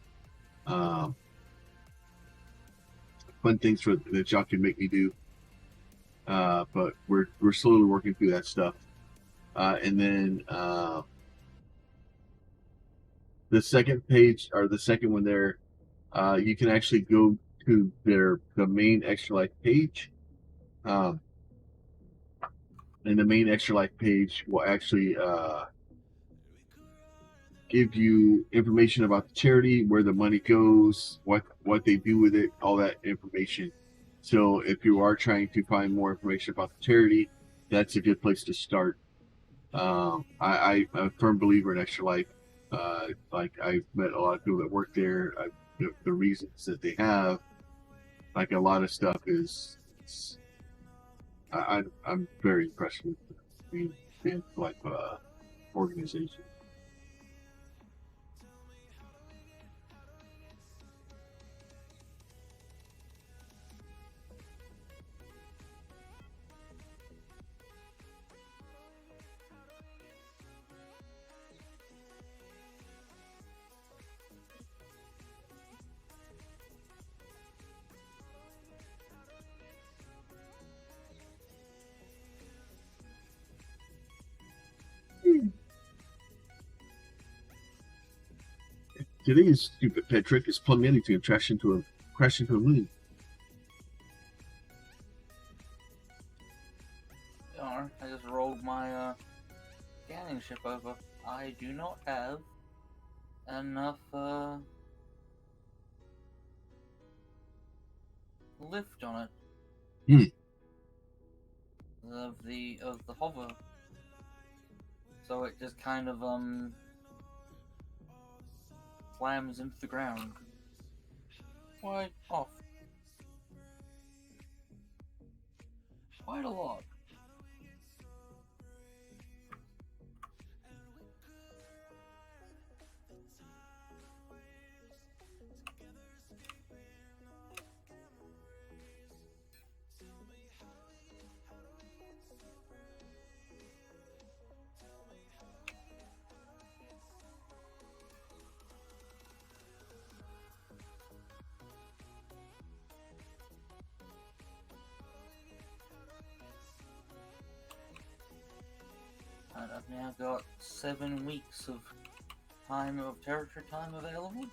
fun things that y'all can make me do. But we're slowly working through that stuff. And then the second page, or the second one there, you can actually go to the main Extra Life page. And the main Extra Life page will actually give you information about the charity, where the money goes, what they do with it, all that information. So if you are trying to find more information about the charity, that's a good place to start. I'm a firm believer in Extra Life. Like, I've met a lot of people that work there. The reasons that they have, like, a lot of stuff is I'm very impressed with the like organization. Today's stupid pet trick is plumb anything and crash into a moon. I just rolled my scanning ship over. I do not have enough lift on it. Of the hover. So it just kind of slams into the ground. Quite off. Quite a lot. And I've now got 7 weeks of territory time available.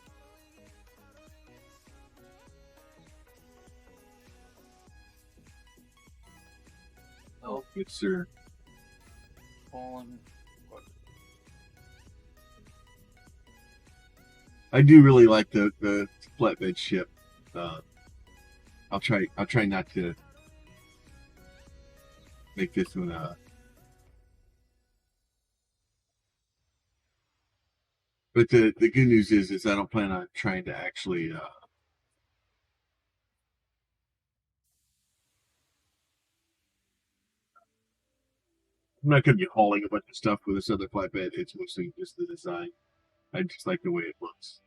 Oh, good sir. I do really like the flatbed ship. I'll try not to make this one but the good news is I don't plan on trying to actually I'm not going to be hauling a bunch of stuff with this other flatbed. It's mostly just the design. I just like the way it looks.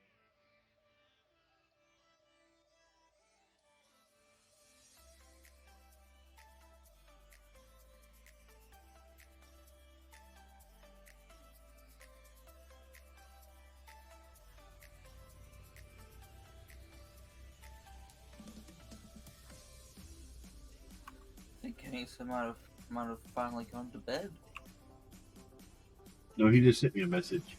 I think Kenny's might have finally gone to bed. No, he just sent me a message.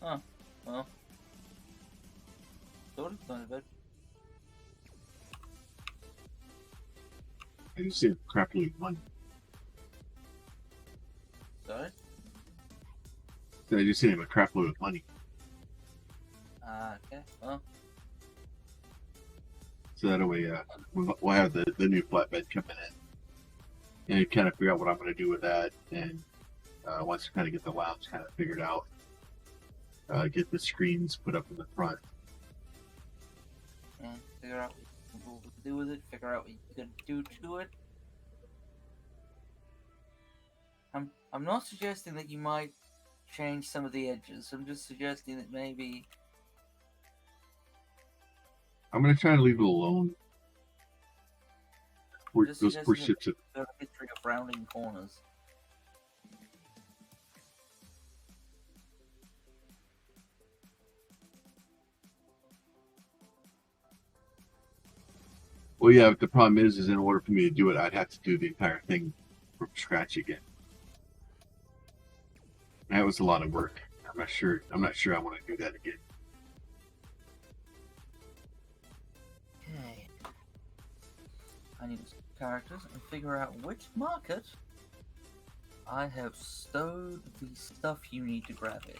Huh. Well. Thought he's gone to bed. I just said crap load of money. Sorry? I just sent him a crap load of money. Okay. Well. So that way we'll have the new flatbed coming in. And kind of figure out what I'm going to do with that. And once I kind of get the lounge kind of figured out, get the screens put up in the front. And figure out what to do with it, figure out what you can do to it. I'm not suggesting that you might change some of the edges. I'm just suggesting that maybe I'm going to try to leave it alone. Those poor ships. The history of rounding corners. Well, yeah, but the problem is in order for me to do it, I'd have to do the entire thing from scratch again. That was a lot of work. I'm not sure I want to do that again. Okay. I need to characters and figure out which market I have stowed the stuff you need to grab in.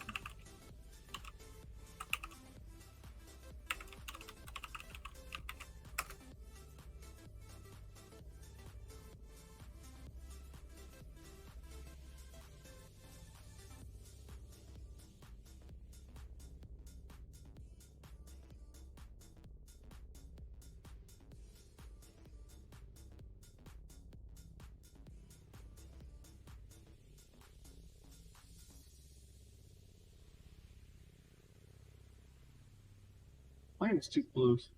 Mine is too close.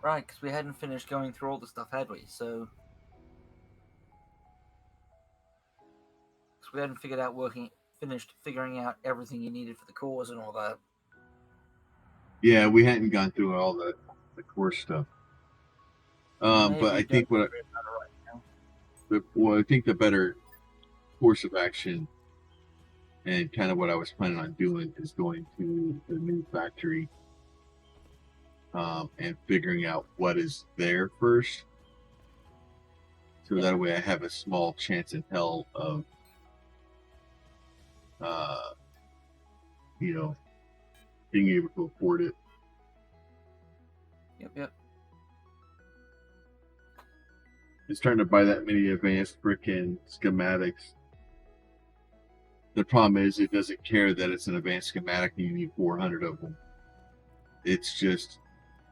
Right, because we hadn't finished going through all the stuff, had we? So, because we hadn't finished figuring out everything you needed for the cores and all that. Yeah, we hadn't gone through all the the core stuff. Maybe But I don't think what worry about it right now. well, I think the better course of action and kind of what I was planning on doing is going to the new factory and figuring out what is there first. So that way I have a small chance in hell of, uh, you know, being able to afford it. Yep. It's trying to buy that many advanced frickin' schematics. The problem is it doesn't care that it's an advanced schematic and you need 400 of them. It's just,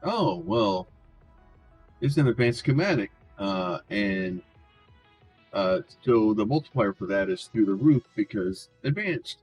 oh, well, it's an advanced schematic. And so the multiplier for that is through the roof because advanced.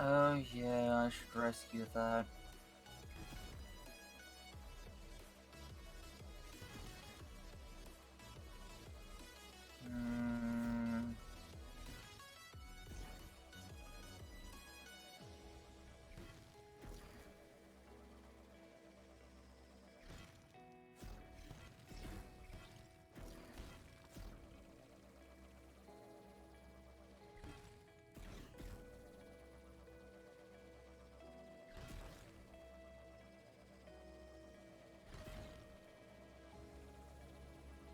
Oh yeah, I should rescue that. Hmm.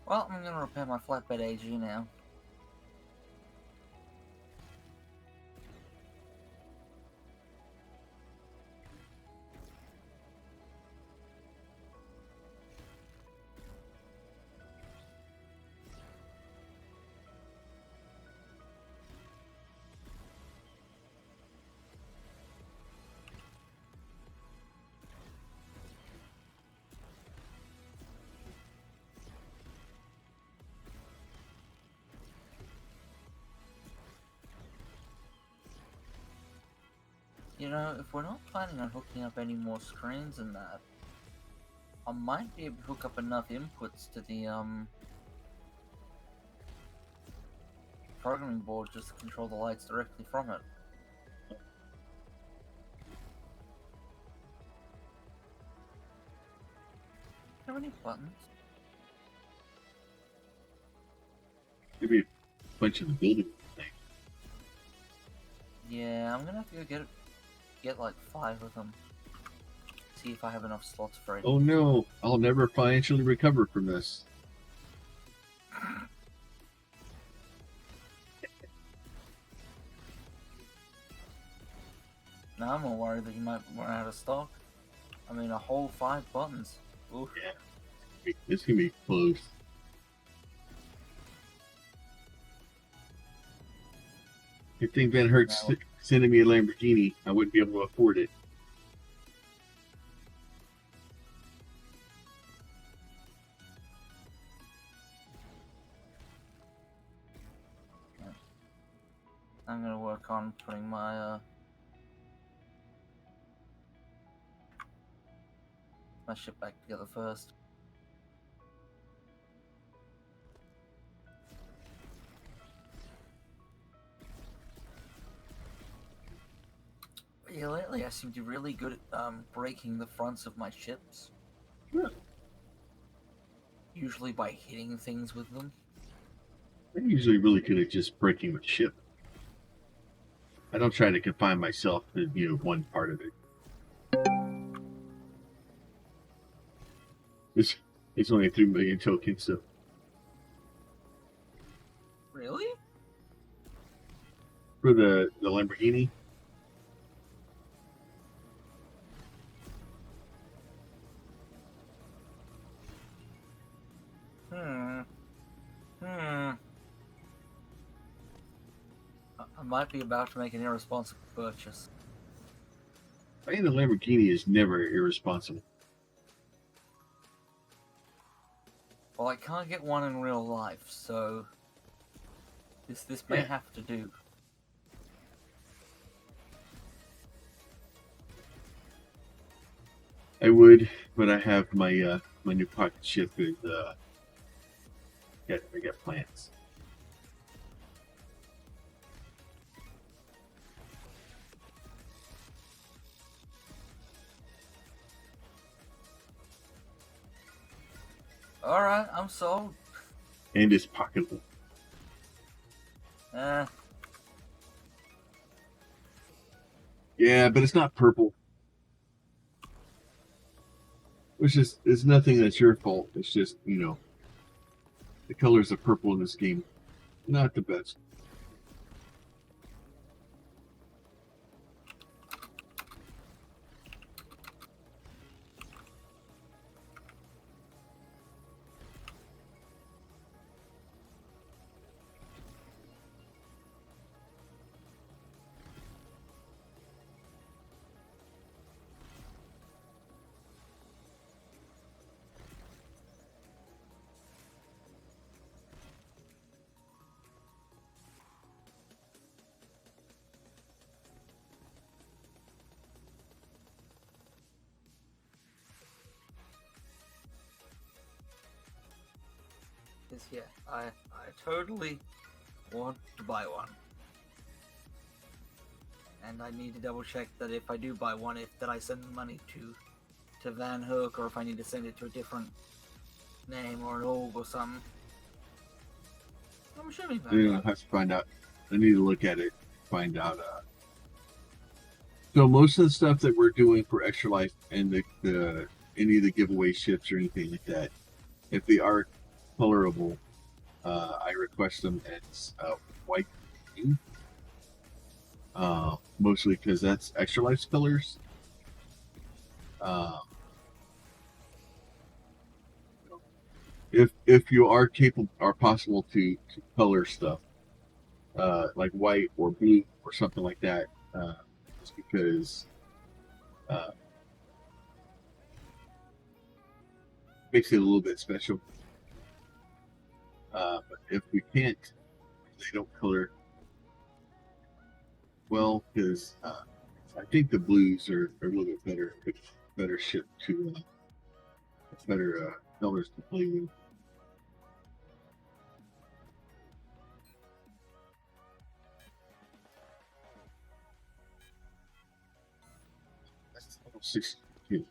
Well, I'm gonna repair my flatbed AG now. You know, if we're not planning on hooking up any more screens than that, I might be able to hook up enough inputs to the programming board just to control the lights directly from it. How many buttons? Maybe a bunch of the building thing. Yeah, I'm gonna have to go get like 5 of them. See if I have enough slots for it. Oh no, I'll never financially recover from this. Now I'm more worried that you might run out of stock. I mean, a whole 5 buttons. Oof. Yeah, this can be close. If thing Van Hertz No. sending me a Lamborghini, I wouldn't be able to afford it. I'm gonna work on putting my my ship back together first. Yeah, lately I seem to be really good at breaking the fronts of my ships. Yeah. Usually by hitting things with them. I'm usually really good at just breaking the ship. I don't try to confine myself to one part of it. It's only 3 million tokens, so Really? for the Lamborghini. I might be about to make an irresponsible purchase. I think the Lamborghini is never irresponsible. Well, I can't get one in real life, so this may Yeah. have to do. I would, but I have my my new pocket chip is I got plans. Alright, I'm sold. And it's pocketable. Yeah, but it's not purple. Which is nothing that's your fault. It's just, the colors of purple in this game, not the best. Yeah, I totally want to buy one. And I need to double check that if I do buy one, that I send the money to Van Hook, or if I need to send it to a different name or an org or something. I'm assuming Van Yeah, I Hook. have to find out. I need to look at it, find out. So most of the stuff that we're doing for Extra Life and the any of the giveaway ships or anything like that, if they are colorable, I request them as white and blue. Mostly because that's Extra Life's colors. If you are capable or possible to color stuff like white or blue or something like that, just because uh, makes it a little bit special. But if we can't, they don't color well because I think the blues are a little bit better shipped to better colors to play with. That's level 62.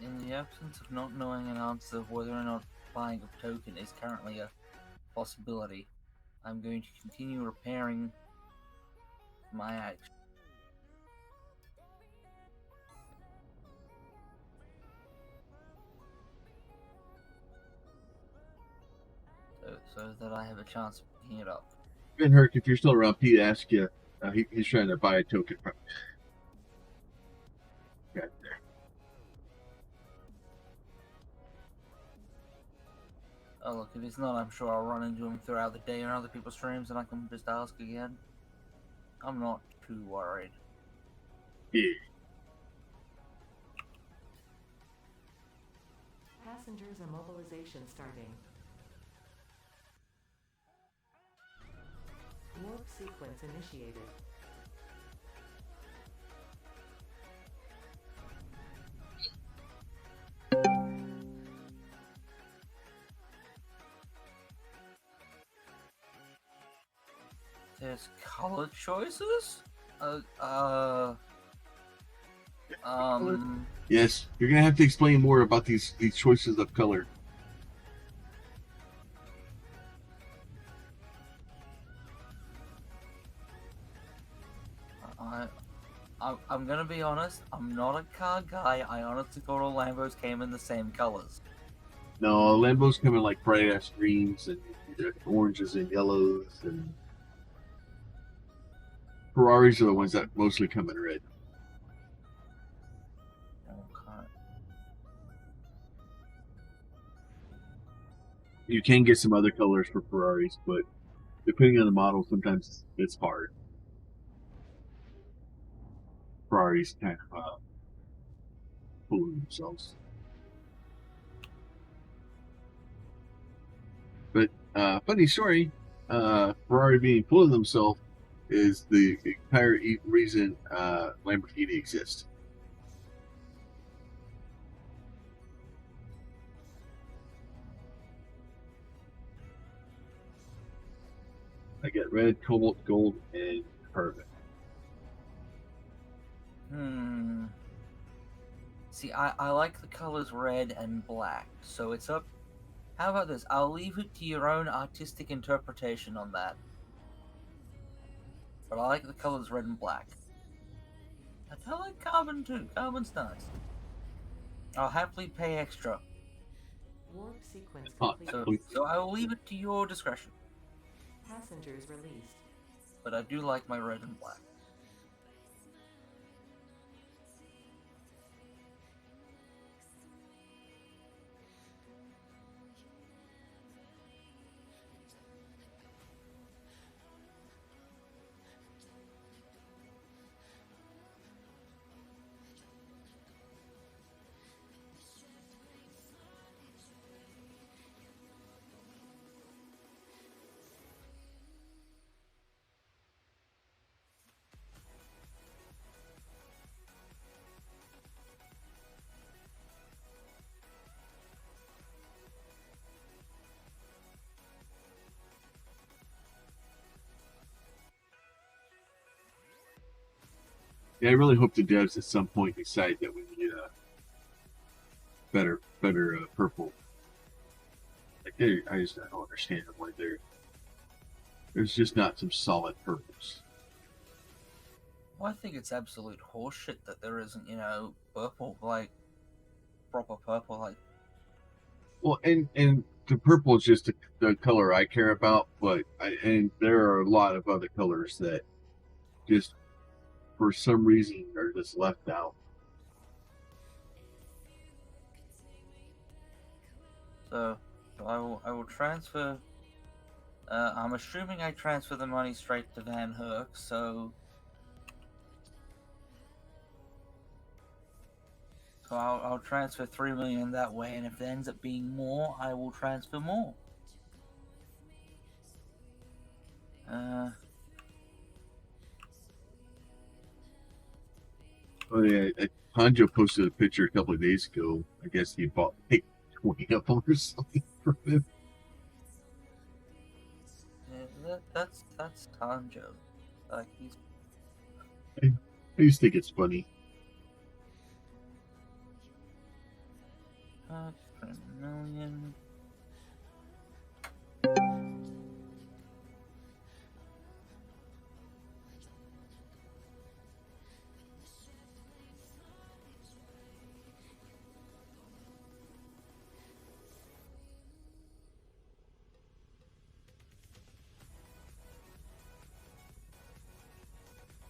In the absence of not knowing an answer of whether or not buying a token is currently a possibility, I'm going to continue repairing my action. So that I have a chance of picking it up. Ben Herc, if you're still around, Pete asked you. He's trying to buy a token from. Got there. Oh look, if he's not, I'm sure I'll run into him throughout the day on other people's streams and I can just ask again. I'm not too worried. Yeah. Passengers and mobilization starting. Warp sequence initiated. There's color choices? Yes, you're gonna have to explain more about these choices of color. I'm gonna be honest. I'm not a car guy. I honestly thought all Lambos came in the same colors. No, Lambos come in like bright ass greens and oranges and yellows, and Ferraris are the ones that mostly come in red. Okay. You can get some other colors for Ferraris, but depending on the model, sometimes it's hard. Ferraris kind of fooling themselves. But funny story, Ferrari being full of themselves is the entire reason Lamborghini exists. I get red, cobalt, gold, and carbon. See, I like the colors red and black, so it's up. How about this? I'll leave it to your own artistic interpretation on that. But I like the colors red and black. I like carbon too. Carbon's nice. I'll happily pay extra. Warp sequence Huh. complete. So I will leave it to your discretion. Passengers released. But I do like my red and black. Yeah, I really hope the devs at some point decide that we need a better purple. Like I just don't understand why there's just not some solid purples. Well, I think it's absolute horseshit that there isn't, purple, like, proper purple, like. Well, and the purple is just the color I care about, but and there are a lot of other colors that just for some reason are just left out. So I will transfer. I'm assuming I transfer the money straight to Van Herk, so I'll transfer 3 million that way, and if it ends up being more, I will transfer more. Oh yeah, Hanjo posted a picture a couple of days ago. I guess he bought like 20 of them or something from him. Yeah, that's Tanjo. Like he's. I just think it's funny. 3 million.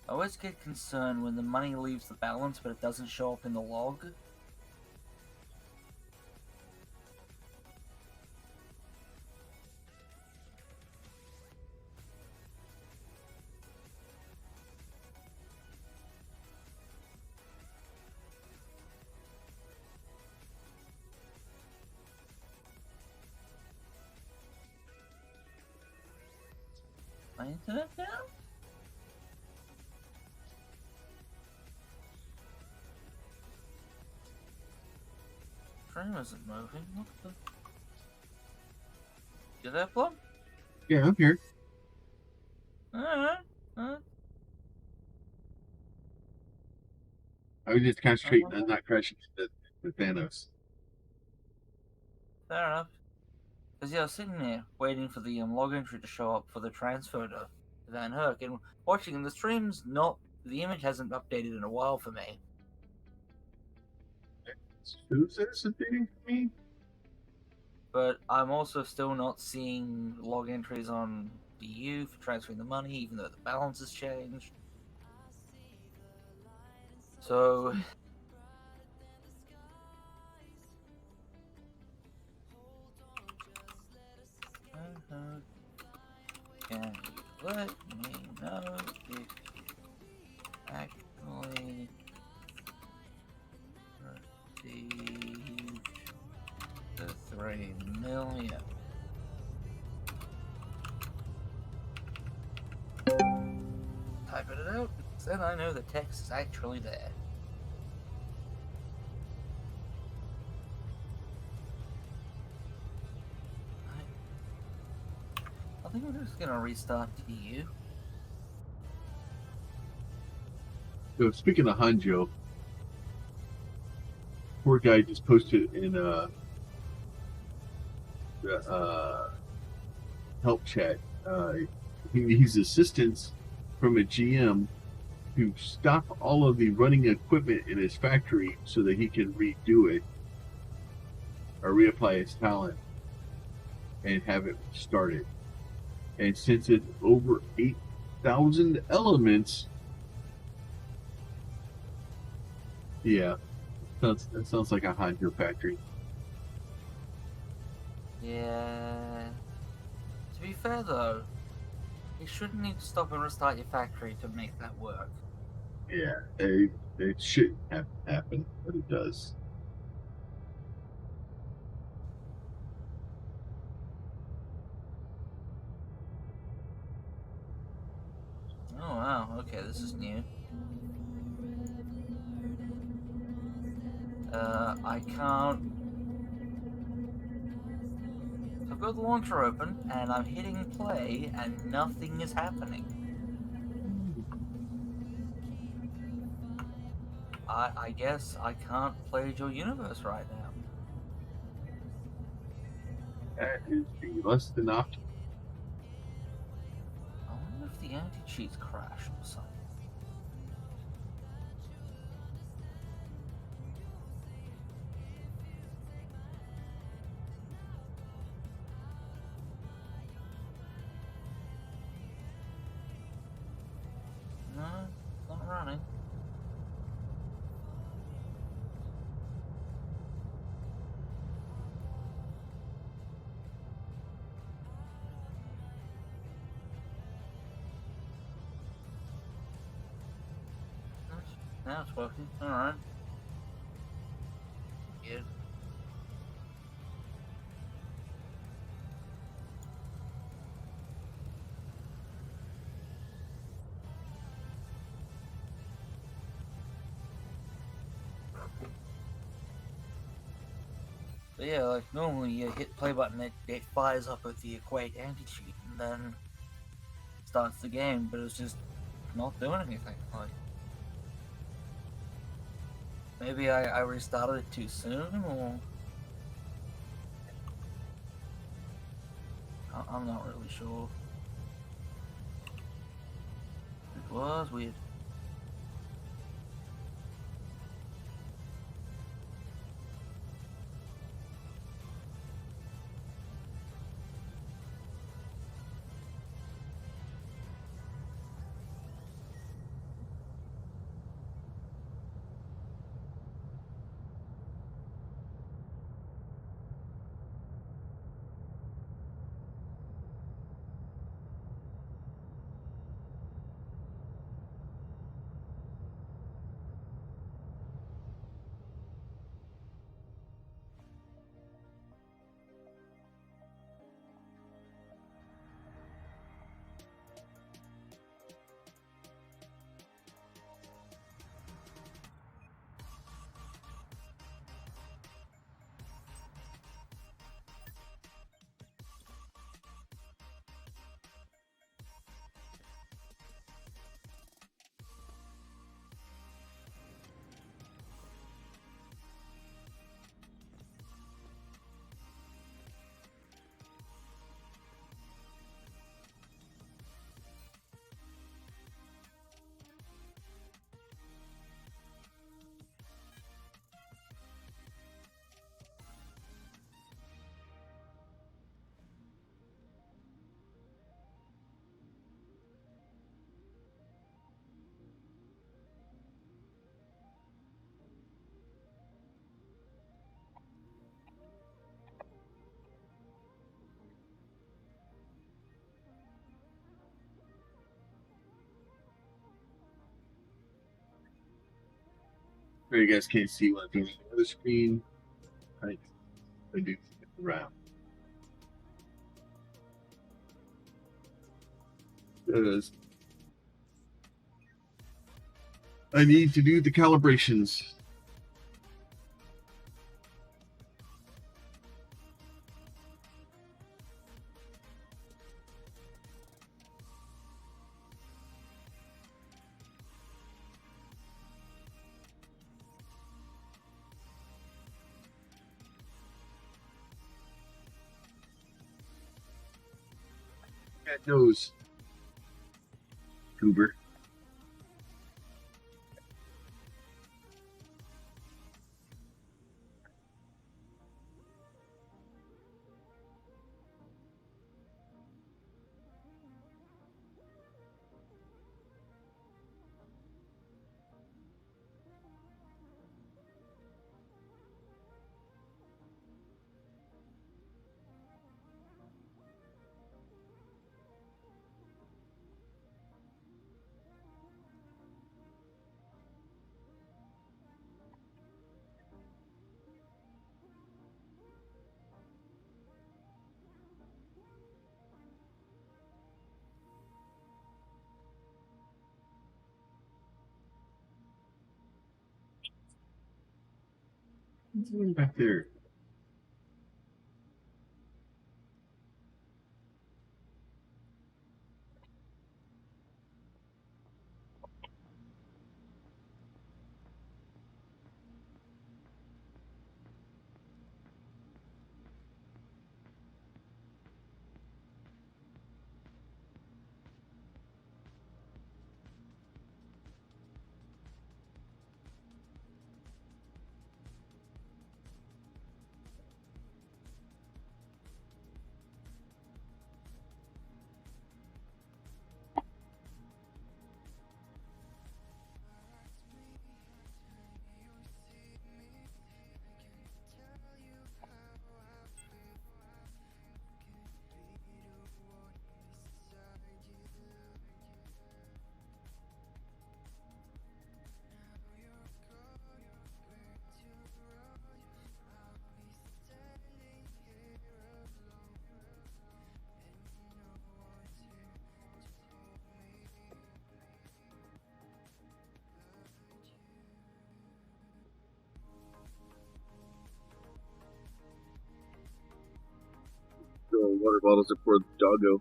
I always get concerned when the money leaves the balance but it doesn't show up in the log. My internet down? Frame isn't moving. What the? You there, Plum? Yeah, I'm here. Alright. I was just concentrating on not crashing the Thanos. Fair enough. Because, yeah, I was sitting there waiting for the log entry to show up for the transfer to Van Herk and watching, and the stream's not The image hasn't updated in a while for me. Who says updating for me? But I'm also still not seeing log entries on DU for transferring the money, even though the balance has changed. So, can you let me know if you actually received the 3 million? Typing it out, because then I know the text is actually there. I think I'm just gonna restart DU. So speaking of Hanjo, poor guy just posted in help chat. He needs assistance from a GM to stop all of the running equipment in his factory so that he can redo it or reapply his talent and have it started. And since it's over 8,000 elements, yeah, that sounds like a Hanjo factory. Yeah. To be fair though, you shouldn't need to stop and restart your factory to make that work. Yeah, it shouldn't have to happen, but it does. Oh wow, okay, this is new. I can't... So I've got the launcher open, and I'm hitting play, and nothing is happening. I guess I can't play your universe right now. That is the less than optimal. I wonder if the anti-cheats crashed or something. No, it's not running. Now it's working. Alright. Good. But yeah, like normally you hit play button, it fires up with the equate anti-cheat, and then starts the game, but it's just not doing anything. Like, maybe I restarted it too soon, or... I'm not really sure. It was weird. You guys can't see what I'm doing on the other screen. I do around. Because I need to do the calibrations. Cat knows. Goober. What's going back there? The water bottles are for the doggo.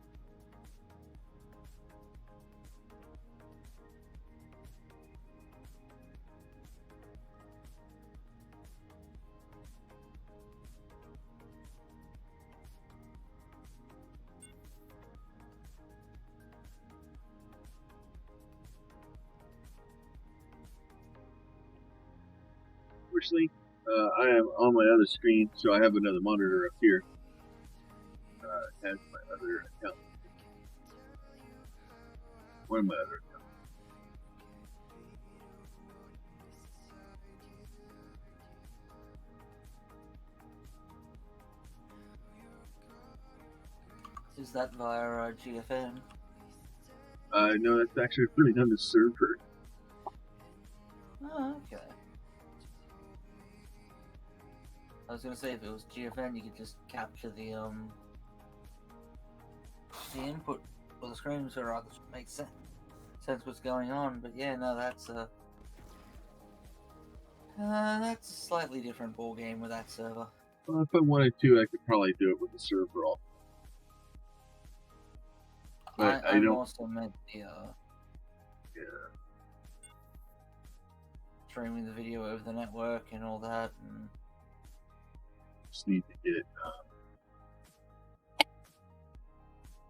Unfortunately, I am on my other screen, so I have another monitor up here. It has my other account. One of my other accounts. Is that via GFN? No, that's actually running on the server. Oh, okay. I was gonna say if it was GFN, you could just capture the input for the screen, so it makes sense what's going on. But yeah, no, that's a slightly different ball game with that server. Well, if I wanted to, I could probably do it with the server off. But I I'm don't. also meant the Yeah. streaming the video over the network and all that, and Just need to get it.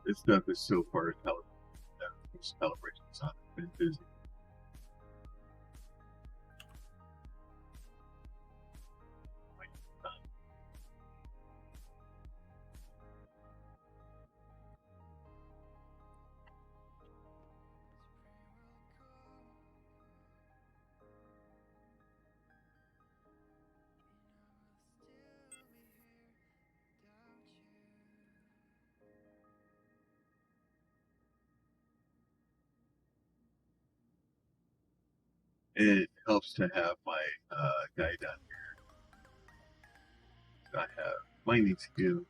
This stuff is so far calibrations on it. Been busy. And helps to have my guy down here. I have mining skills.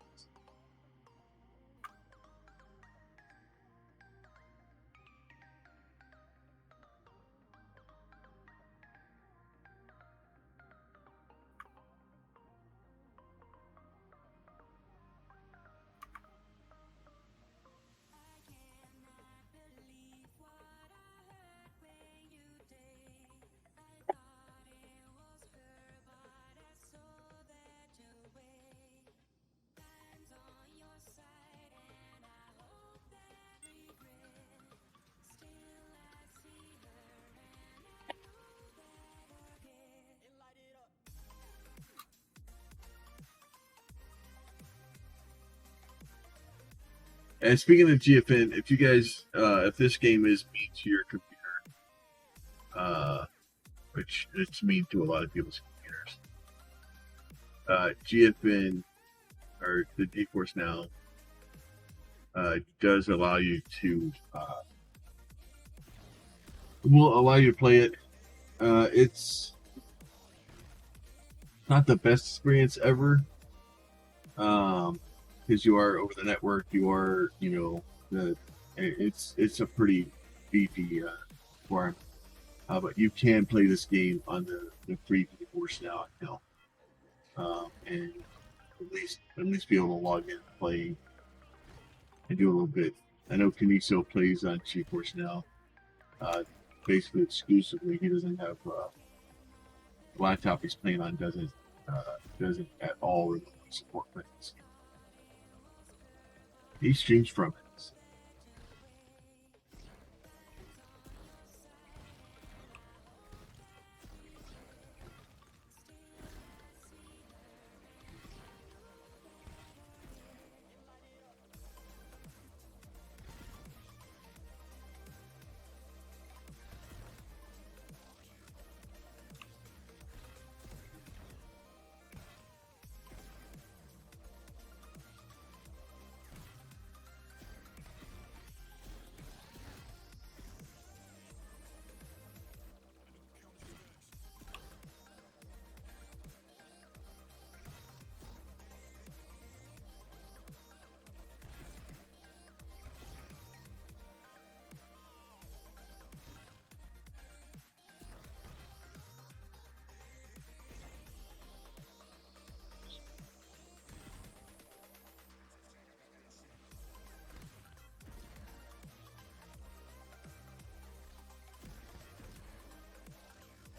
And speaking of GFN, if you guys, if this game is mean to your computer, which it's mean to a lot of people's computers, GFN or the GeForce Now does allow you to will allow you to play it. It's not the best experience ever. Because you are over the network, you are, it's a pretty beefy farm. But you can play this game on the free GeForce Now account, and at least be able to log in, play, and do a little bit. I know Kaniso plays on GeForce Now, basically exclusively. He doesn't have the laptop he's playing on doesn't at all remotely support Linux. He streams from it.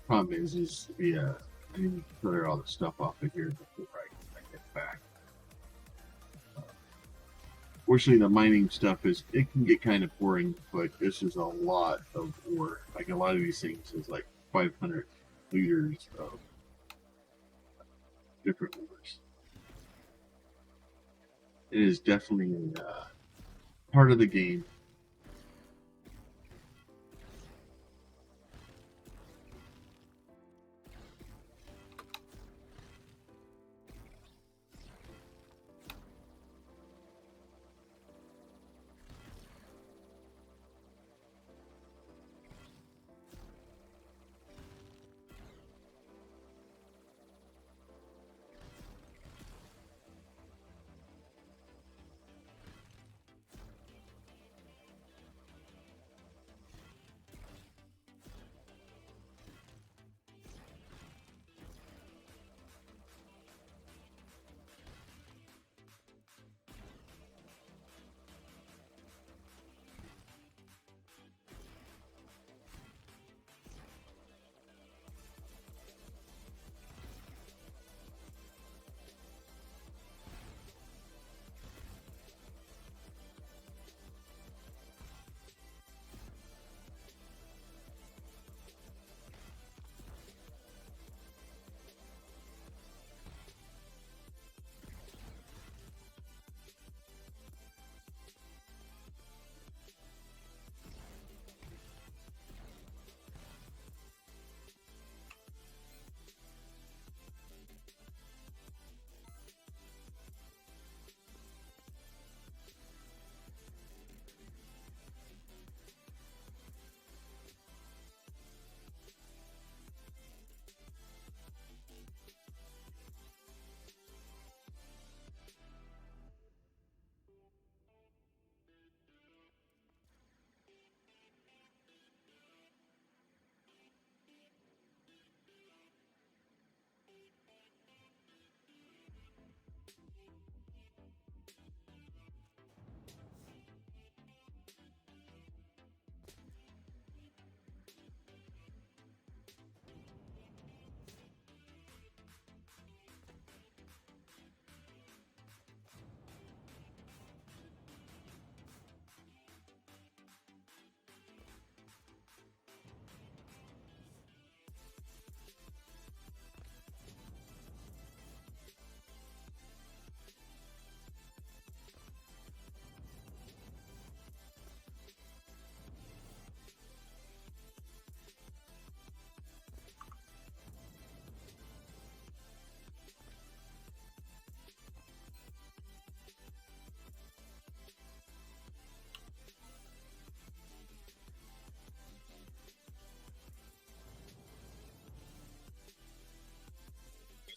Problem is I need to clear all the stuff off of here before I get back. Fortunately, the mining stuff it can get kind of boring, but this is a lot of ore. Like a lot of these things is like 500 liters of different ores. It is definitely part of the game.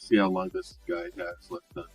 see how long this guy has left on.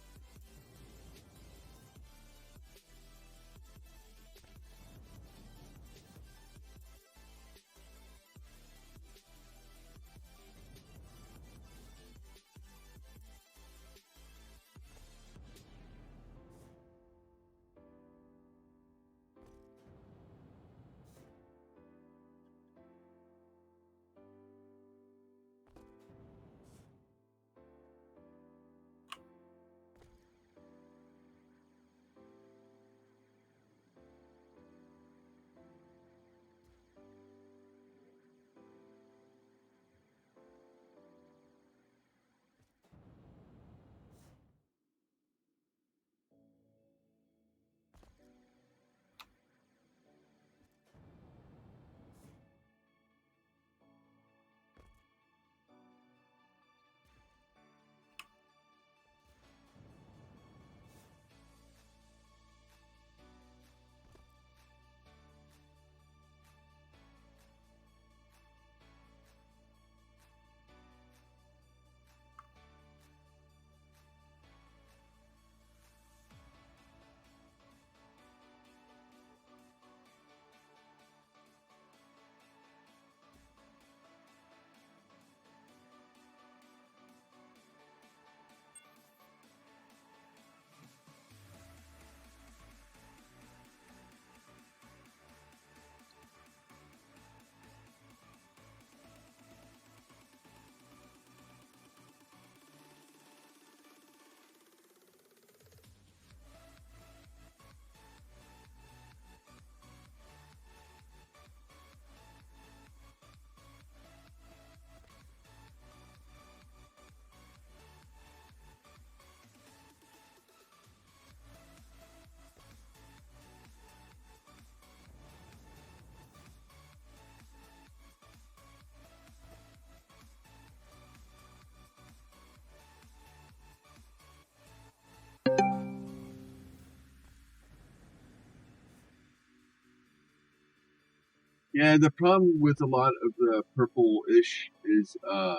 Yeah, the problem with a lot of the purple-ish is the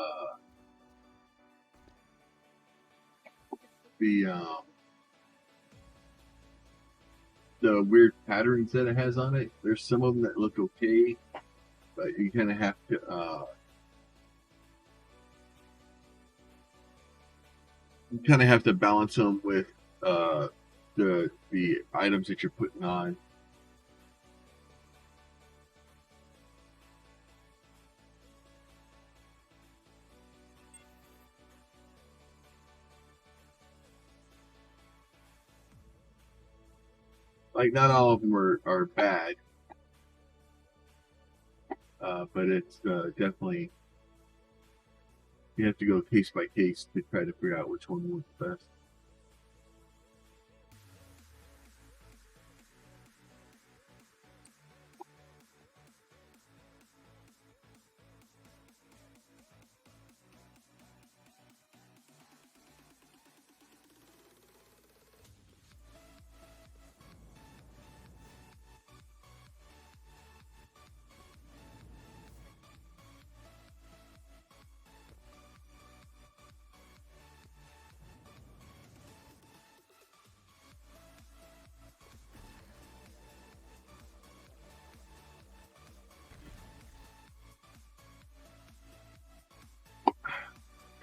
the weird patterns that it has on it. There's some of them that look okay, but you kind of have to balance them with the items that you're putting on. Like, not all of them are bad, but it's definitely, you have to go case by case to try to figure out which one works best.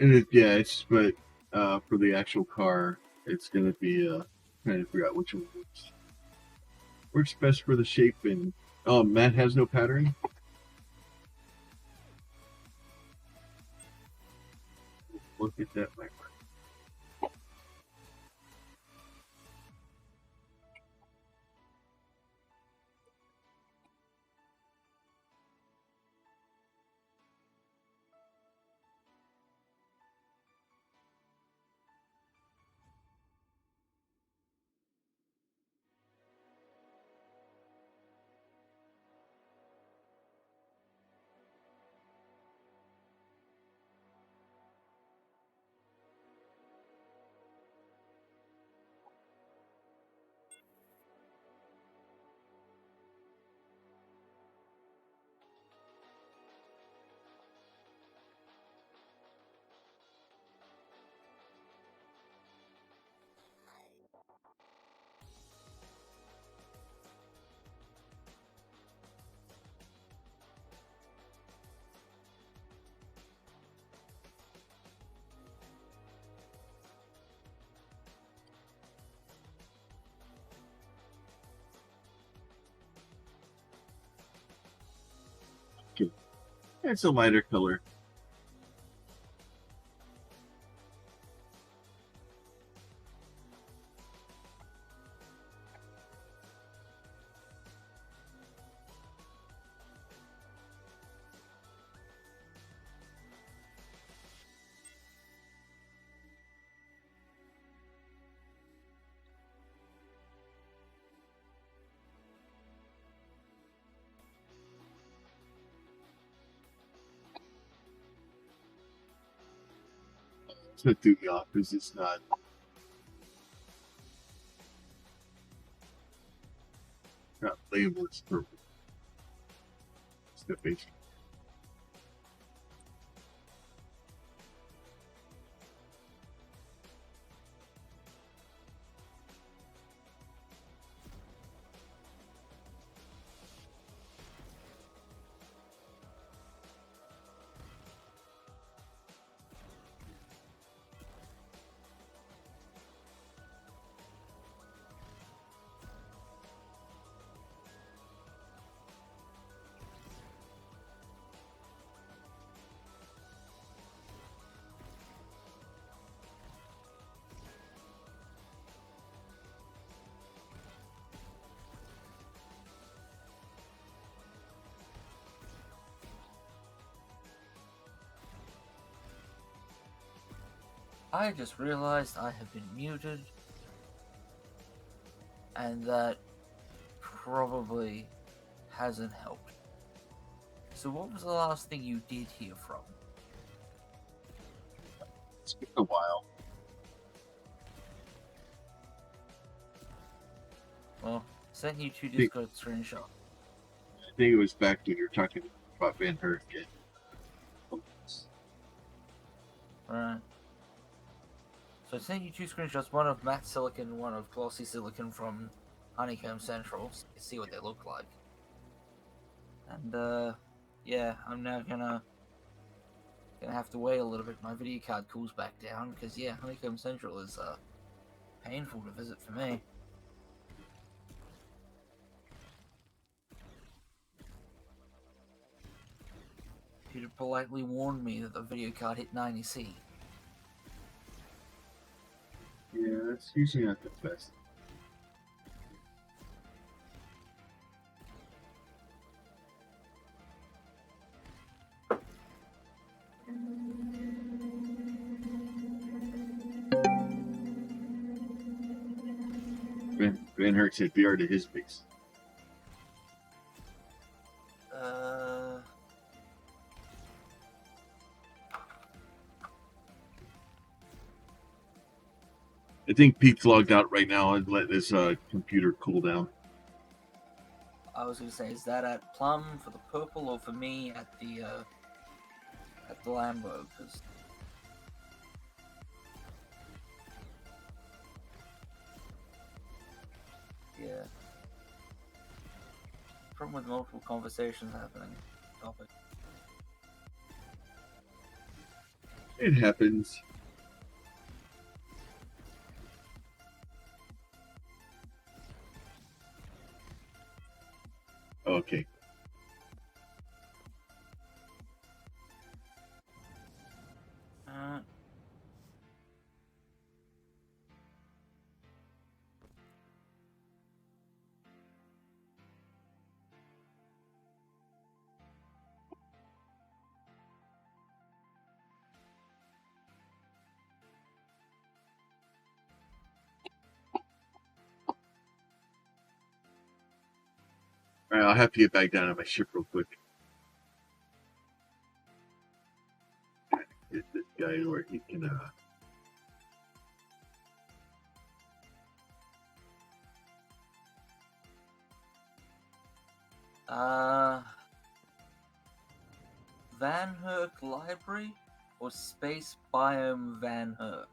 And but for the actual car, it's gonna be trying to figure out which one works best for the shape. And Matt has no pattern. Look at that, my friend. It's a lighter color. It's what threw me off because it's not labeled as purple. It's the base. I just realized I have been muted, and that probably hasn't helped. So what was the last thing you did hear from? It's been a while. Well, sent you two Discord screenshots. I think it was back when you were talking about Ben Hur again. Right. So I sent you two screenshots, one of matte silicon, one of glossy silicon from Honeycomb Central, so you can see what they look like. And yeah, I'm now gonna have to wait a little bit. My video card cools back down, because yeah, Honeycomb Central is painful to visit for me. Peter politely warned me that the video card hit 90C. Yeah, that's usually not the best. Ben Hur said VR to his base. I think Pete's logged out right now and let his computer cool down. I was gonna say, is that at Plum for the purple, or for me at the Lambo? Because yeah, problem with multiple conversations happening. Topic. It happens. Okay. All right, I'll have to get back down to my ship real quick. Get this guy where he can. Van Herk Library or Space Biome Van Herk?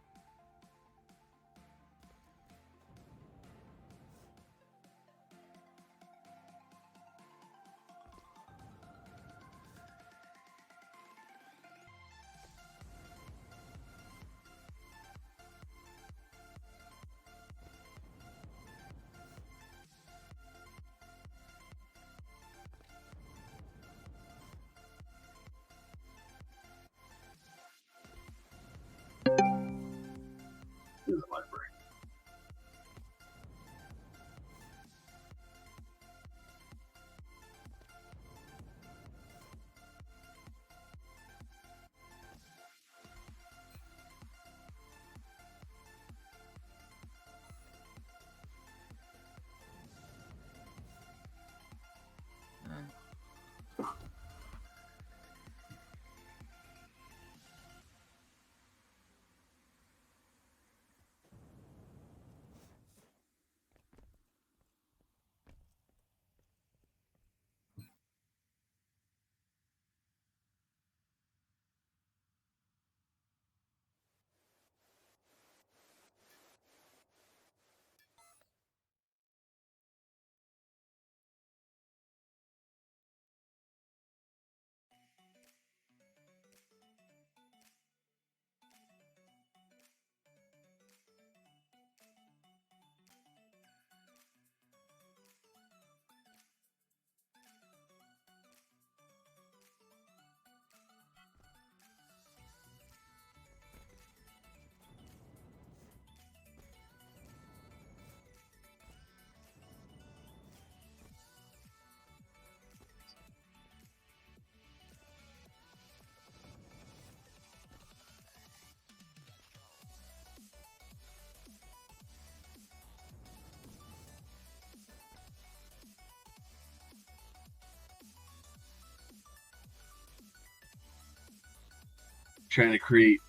trying to create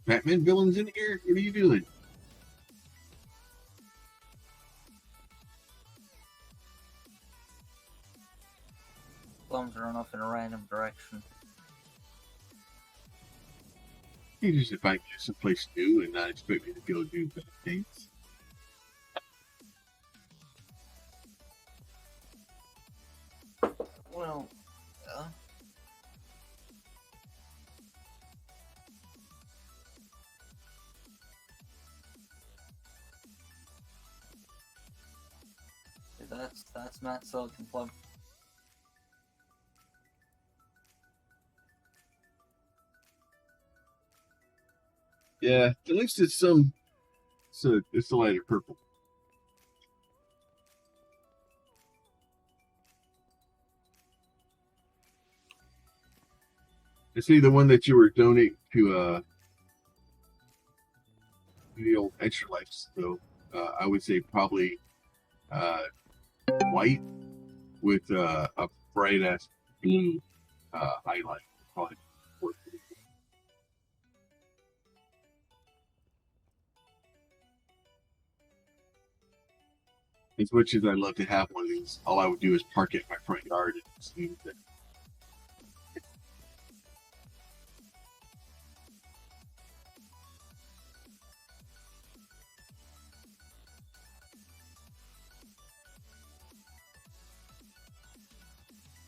Batman villains in here? What are you doing? Bombs run off in a random direction. You just invite me to someplace new and not expect me to go do bad things. Well, that's Matt Silicon Plum. Yeah, at least it's some. So it's a lighter purple. I see the one that you were donating to the old extra lives. So I would say probably white with a bright ass blue highlight. Probably work. As much as I'd love to have one of these, all I would do is park it in my front yard and just leave it.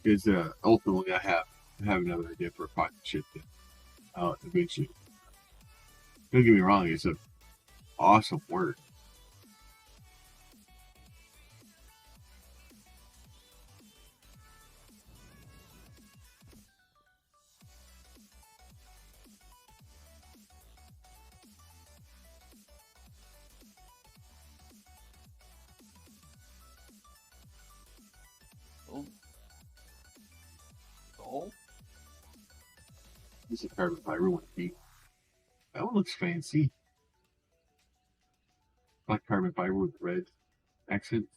Because ultimately I have another idea for a pocket chip that eventually. Don't get me wrong, it's an awesome word. Oh, This is a carbon fiber one. That one looks fancy. Black carbon fiber with red accents.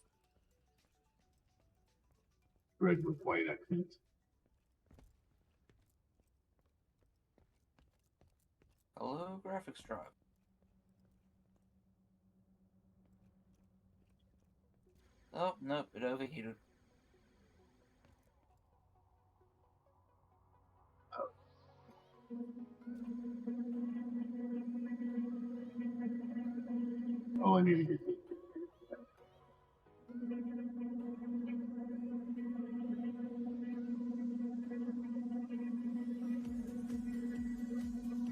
Red with white accents. hello, graphics drive. Oh, nope, it overheated. Oh, I need to get this.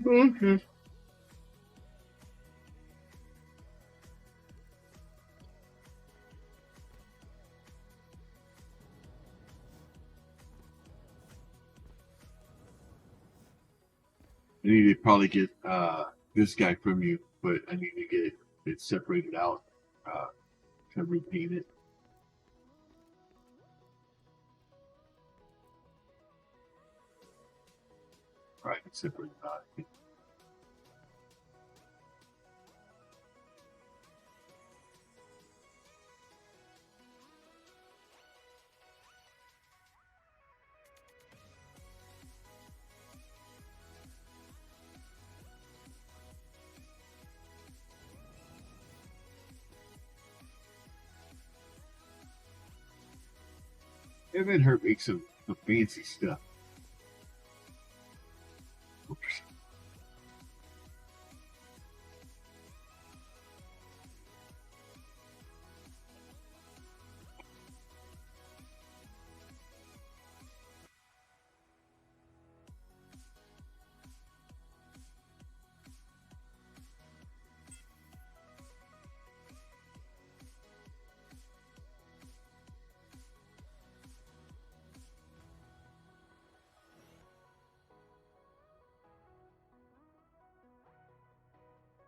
Okay. I need to probably get this guy from you, but I need to get it separated out to repaint it. Right, separate it out. It didn't hurt make some fancy stuff. Oops.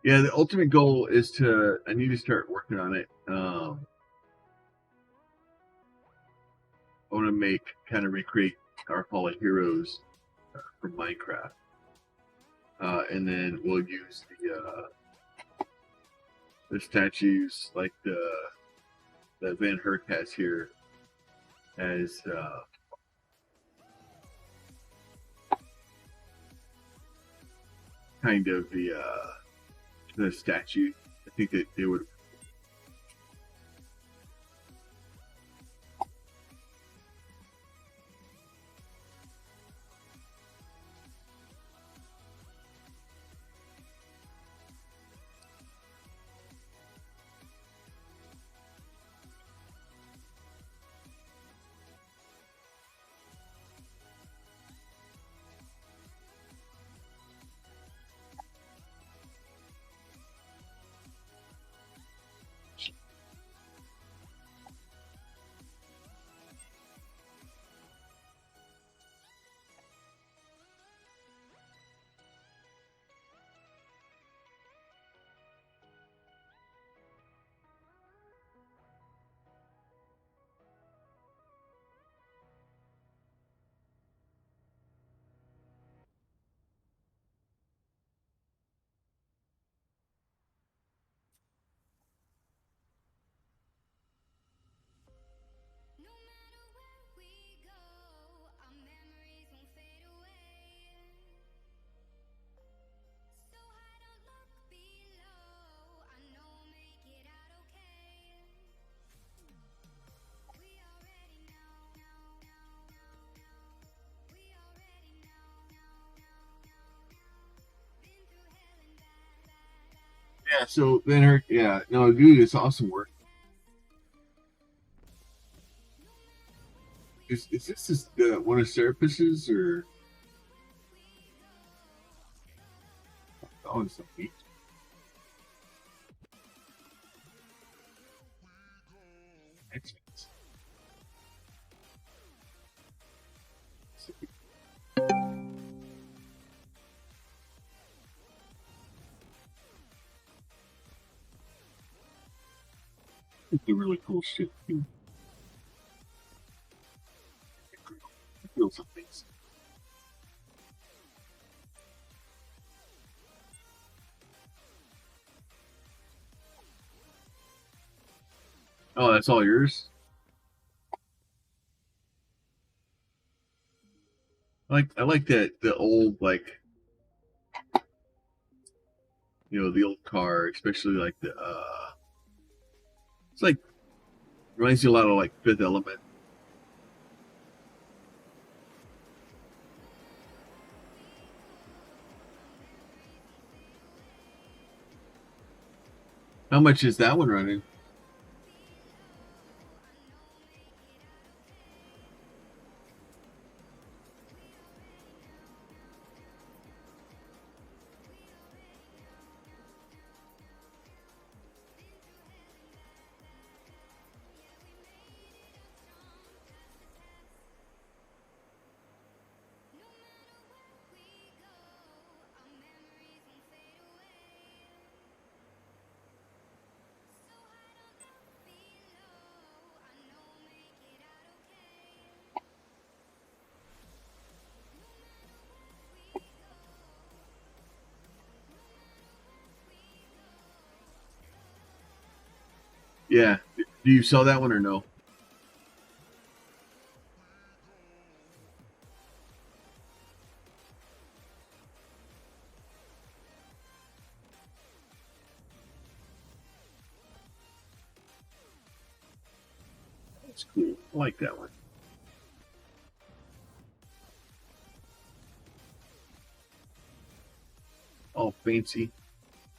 Yeah, the ultimate goal is I need to start working on it. I want to kind of recreate our Fall of Heroes from Minecraft. And then we'll use the statues like that Van Herk has here as kind of the statute. I think that they would. Yeah, so then her, yeah, no, dude, it's awesome work. Is this one of Serapus's or? Oh, it's so neat. Excellent. The really cool shit too. I feel some things. Oh, that's all yours? I like that the old like the old car, especially like the it's like reminds you a lot of like Fifth Element. How much is that one running? Yeah. Do you sell that one or no? That's cool. I like that one. All fancy.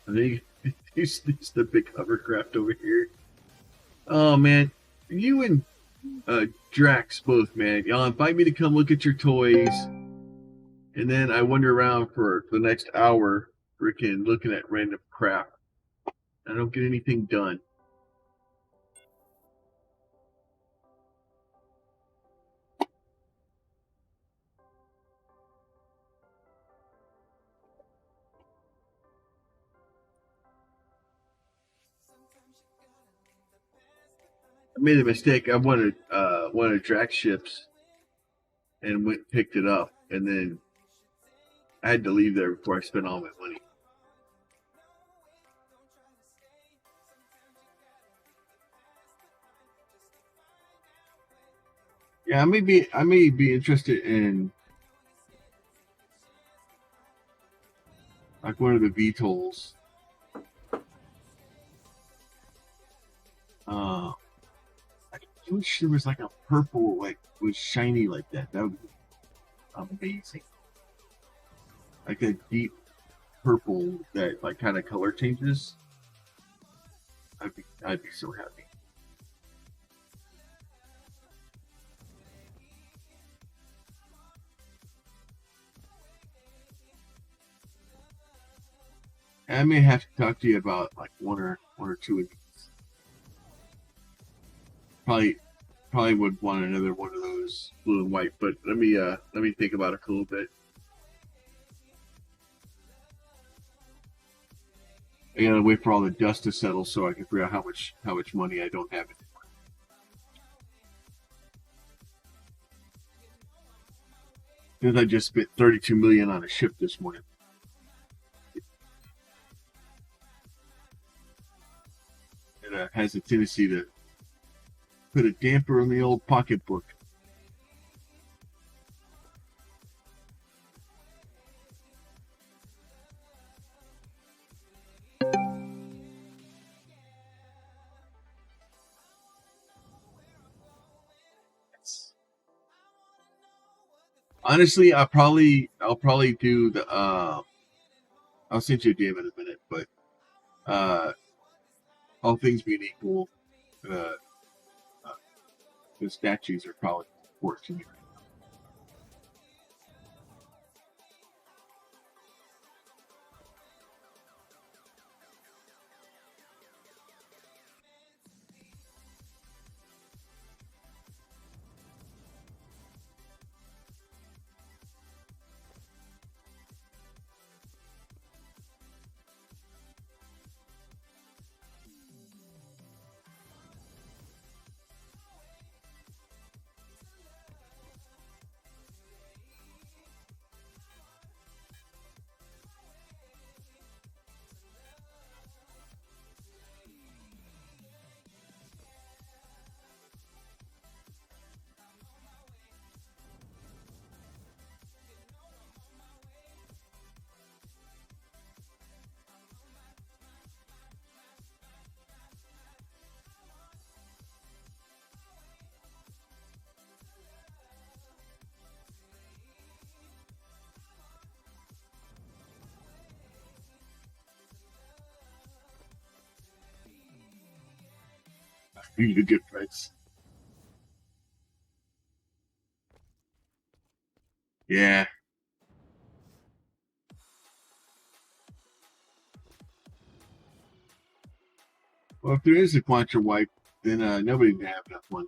I think it's the big hovercraft over here. Oh man, you and Drax both, man. Y'all invite me to come look at your toys, and then I wander around for the next hour, freaking looking at random crap. I don't get anything done. I made a mistake. I wanted one of Drax ships, and went and picked it up, and then I had to leave there before I spent all my money. Yeah, I may be interested in like one of the VTOLs. I wish there was like a purple, like was shiny like that. That would be amazing. Like a deep purple that like kind of color changes. I'd be so happy. I may have to talk to you about like one or two of these. Probably would want another one of those blue and white, but let me think about it a little bit. I gotta wait for all the dust to settle so I can figure out how much money I don't have anymore. Because I just spent $32 million on a ship this morning. It has a tendency to put a damper on the old pocketbook. Honestly, I'll probably do the I'll send you a DM in a minute, but all things being equal, uh, the statues are probably important to me. Really good price. Yeah. Well, if there is a quantum wipe, then nobody can have enough one.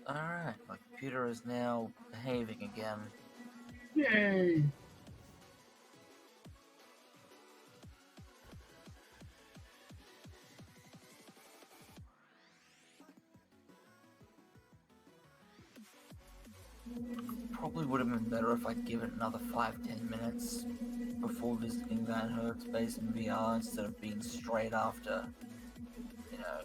Alright, my computer is now behaving again. Yay! Probably would have been better if I'd given it another 5-10 minutes. before visiting Van Hert's base in VR instead of being straight after, you know,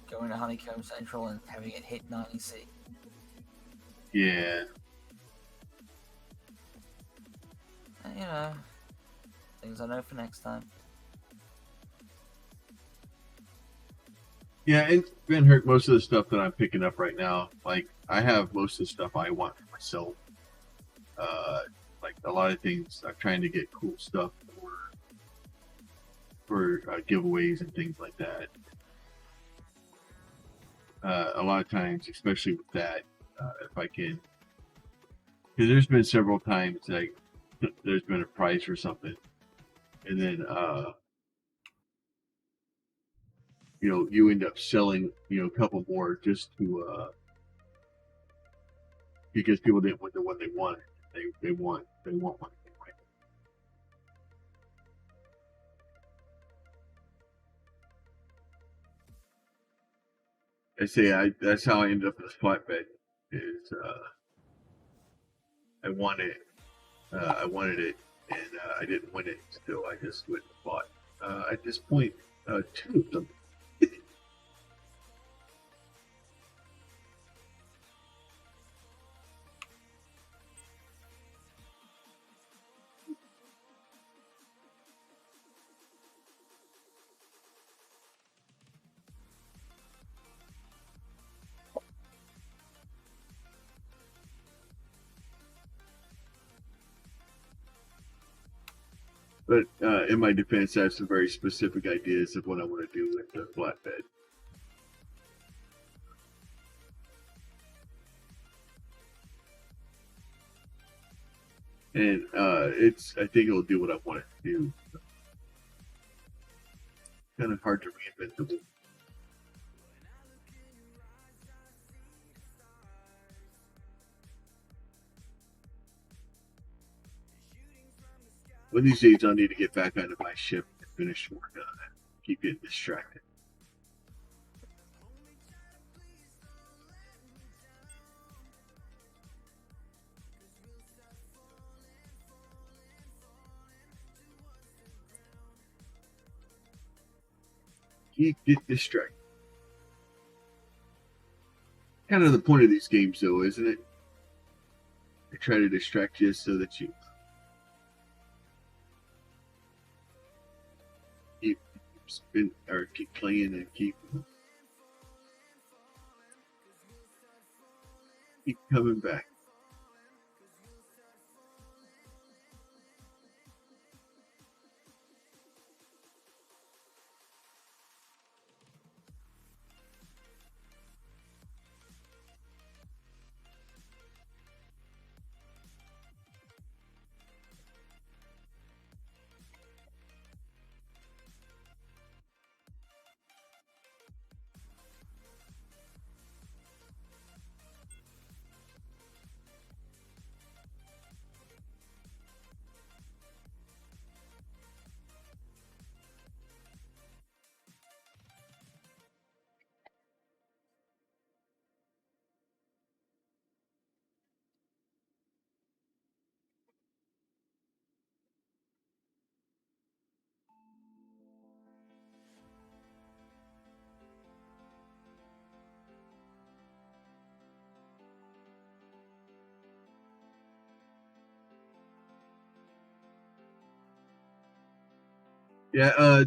going to Honeycomb Central and having it hit 90C. Yeah. And, you know, things I know for next time. Yeah, and Van Hurt, most of the stuff that I'm picking up right now, like, I have most of the stuff I want for myself. Like, a lot of things, I'm trying to get cool stuff for giveaways and things like that. A lot of times, especially with that, if I can, because there's been several times like there's been a prize for something, and then you know, you end up selling, you know, a couple more just to because people didn't win the one they wanted. They want one anyway. I say that's how I ended up in this flatbed. Is I wanted it, and I didn't win it, so I just went and bought. At this point, two of them. But in my defense, I have some very specific ideas of what I want to do with the flatbed. And I think it'll do what I want it to do. Kind of hard to reinvent the wheel. One of these days, I'll need to get back onto my ship and finish work on it. Keep getting distracted. You get distracted. Kind of the point of these games, though, isn't it? They try to distract you so that you keep playing and keep coming back. Yeah,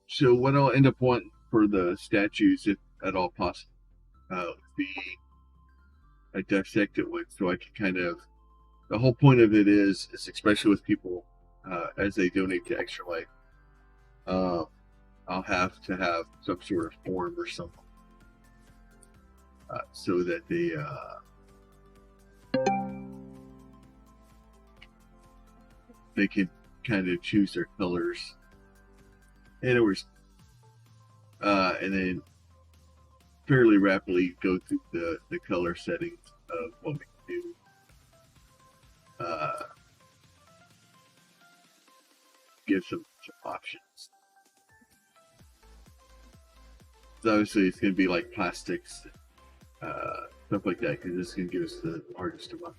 so what I'll end up wanting for the statues, if at all possible, would be a dissected one, so I can kind of. The whole point of it is especially with people as they donate to Extra Life, I'll have to have some sort of form or something so that they can kind of choose their colors. And then fairly rapidly go through the color settings of what we can do. Give some options. So obviously, it's going to be like plastics, stuff like that, because this is going to give us the hardest amount.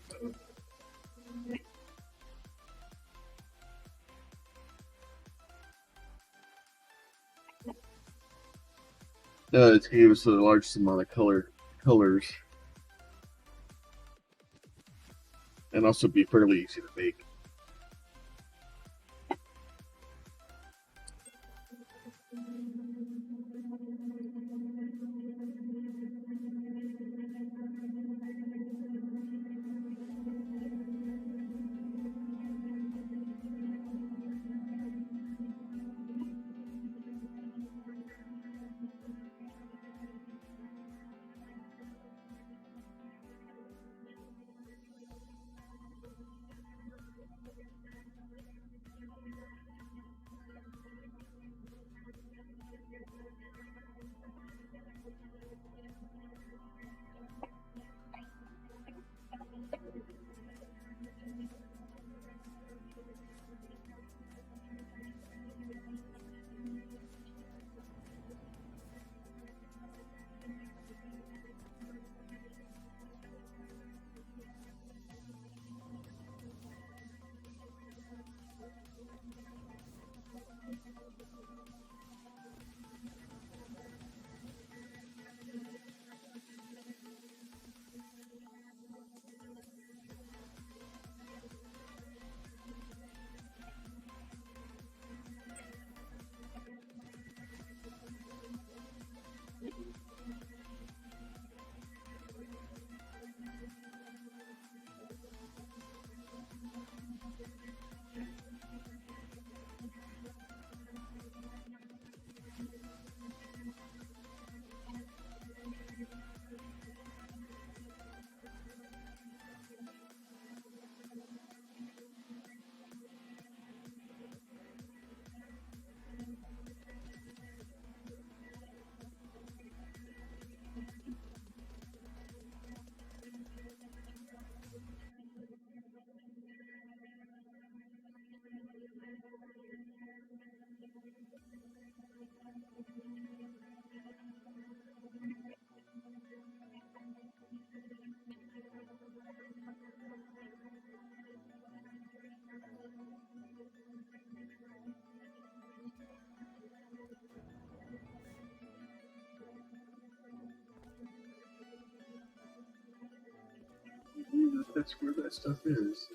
It gave us the largest amount of colors, and also be fairly easy to make. That's where that stuff is.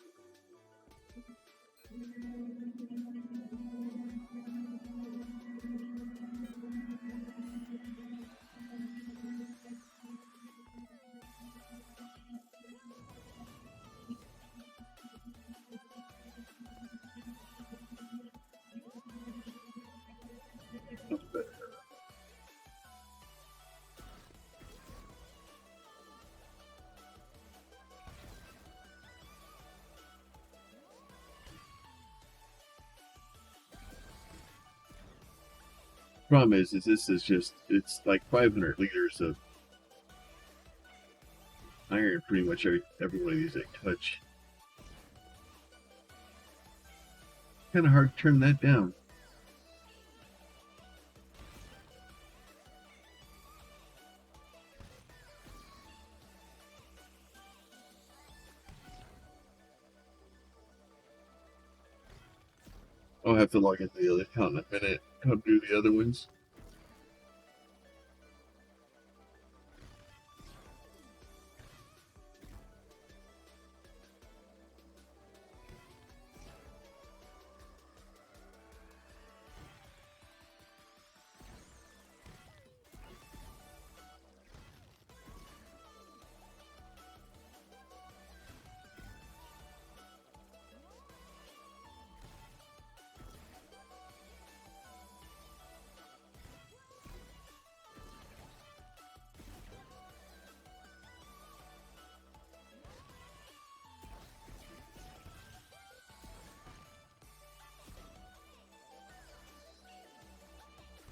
Problem is this is just, it's like 500 liters of iron pretty much every one of these I touch. Kind of hard to turn that down. I'll have to log into the other account in a minute. Come do the other ones.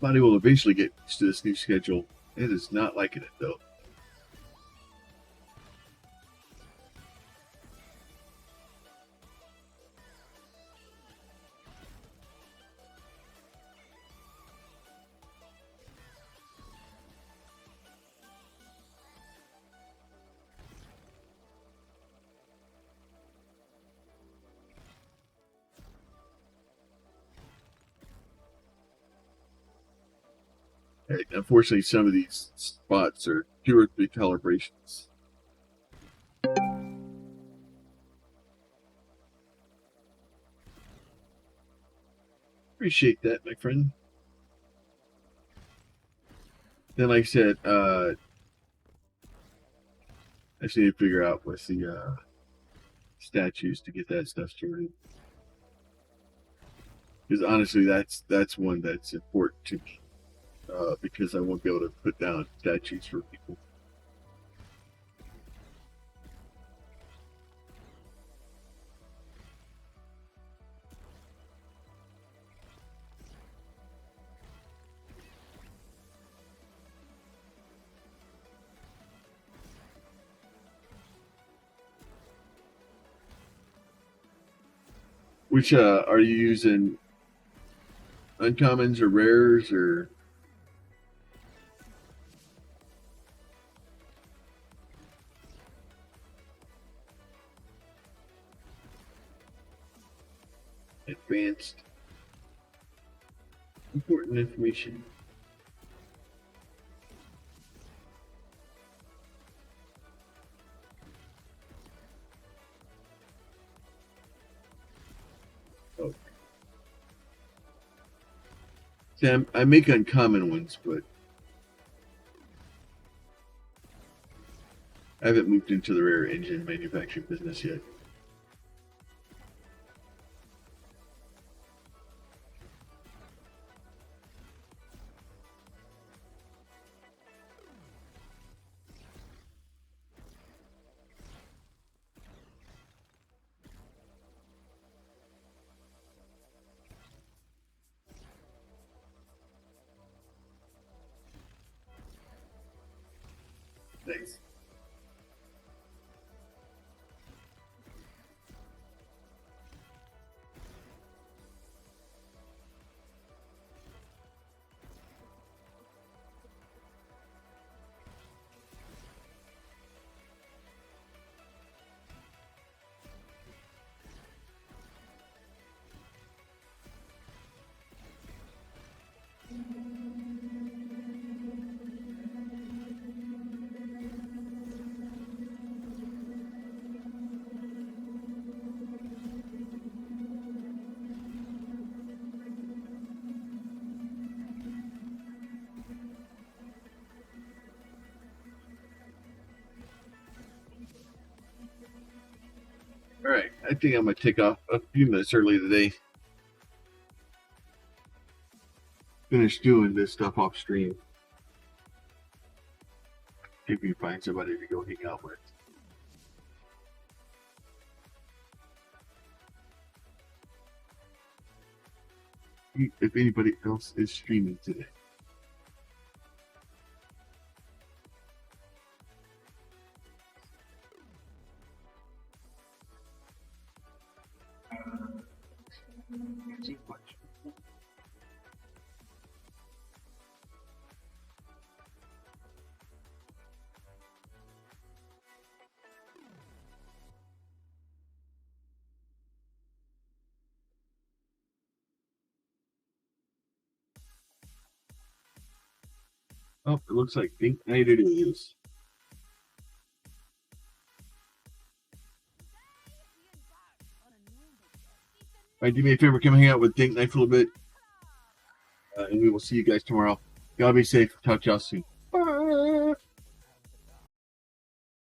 Body will eventually get used to this new schedule. It is not liking it though. Unfortunately, some of these spots are 2 or 3 calibrations. Appreciate that, my friend. Then, like I said, I just need to figure out what's the statues to get that stuff sorted. Because honestly, that's one that's important to me. Because I won't be able to put down statues for people. Which are you using? Uncommons or rares or? Advanced. Important information. Oh. See, I make uncommon ones, but I haven't moved into the rare engine manufacturing business yet. Thanks. All right, I think I'm gonna take off a few minutes early today. Finish doing this stuff off stream. If you find somebody to go hang out with. If anybody else is streaming today. Oh, it looks like Pink Knight it is. All right, do me a favor, come hang out with Pink Knight for a little bit. And we will see you guys tomorrow. Y'all be safe. Talk to y'all soon.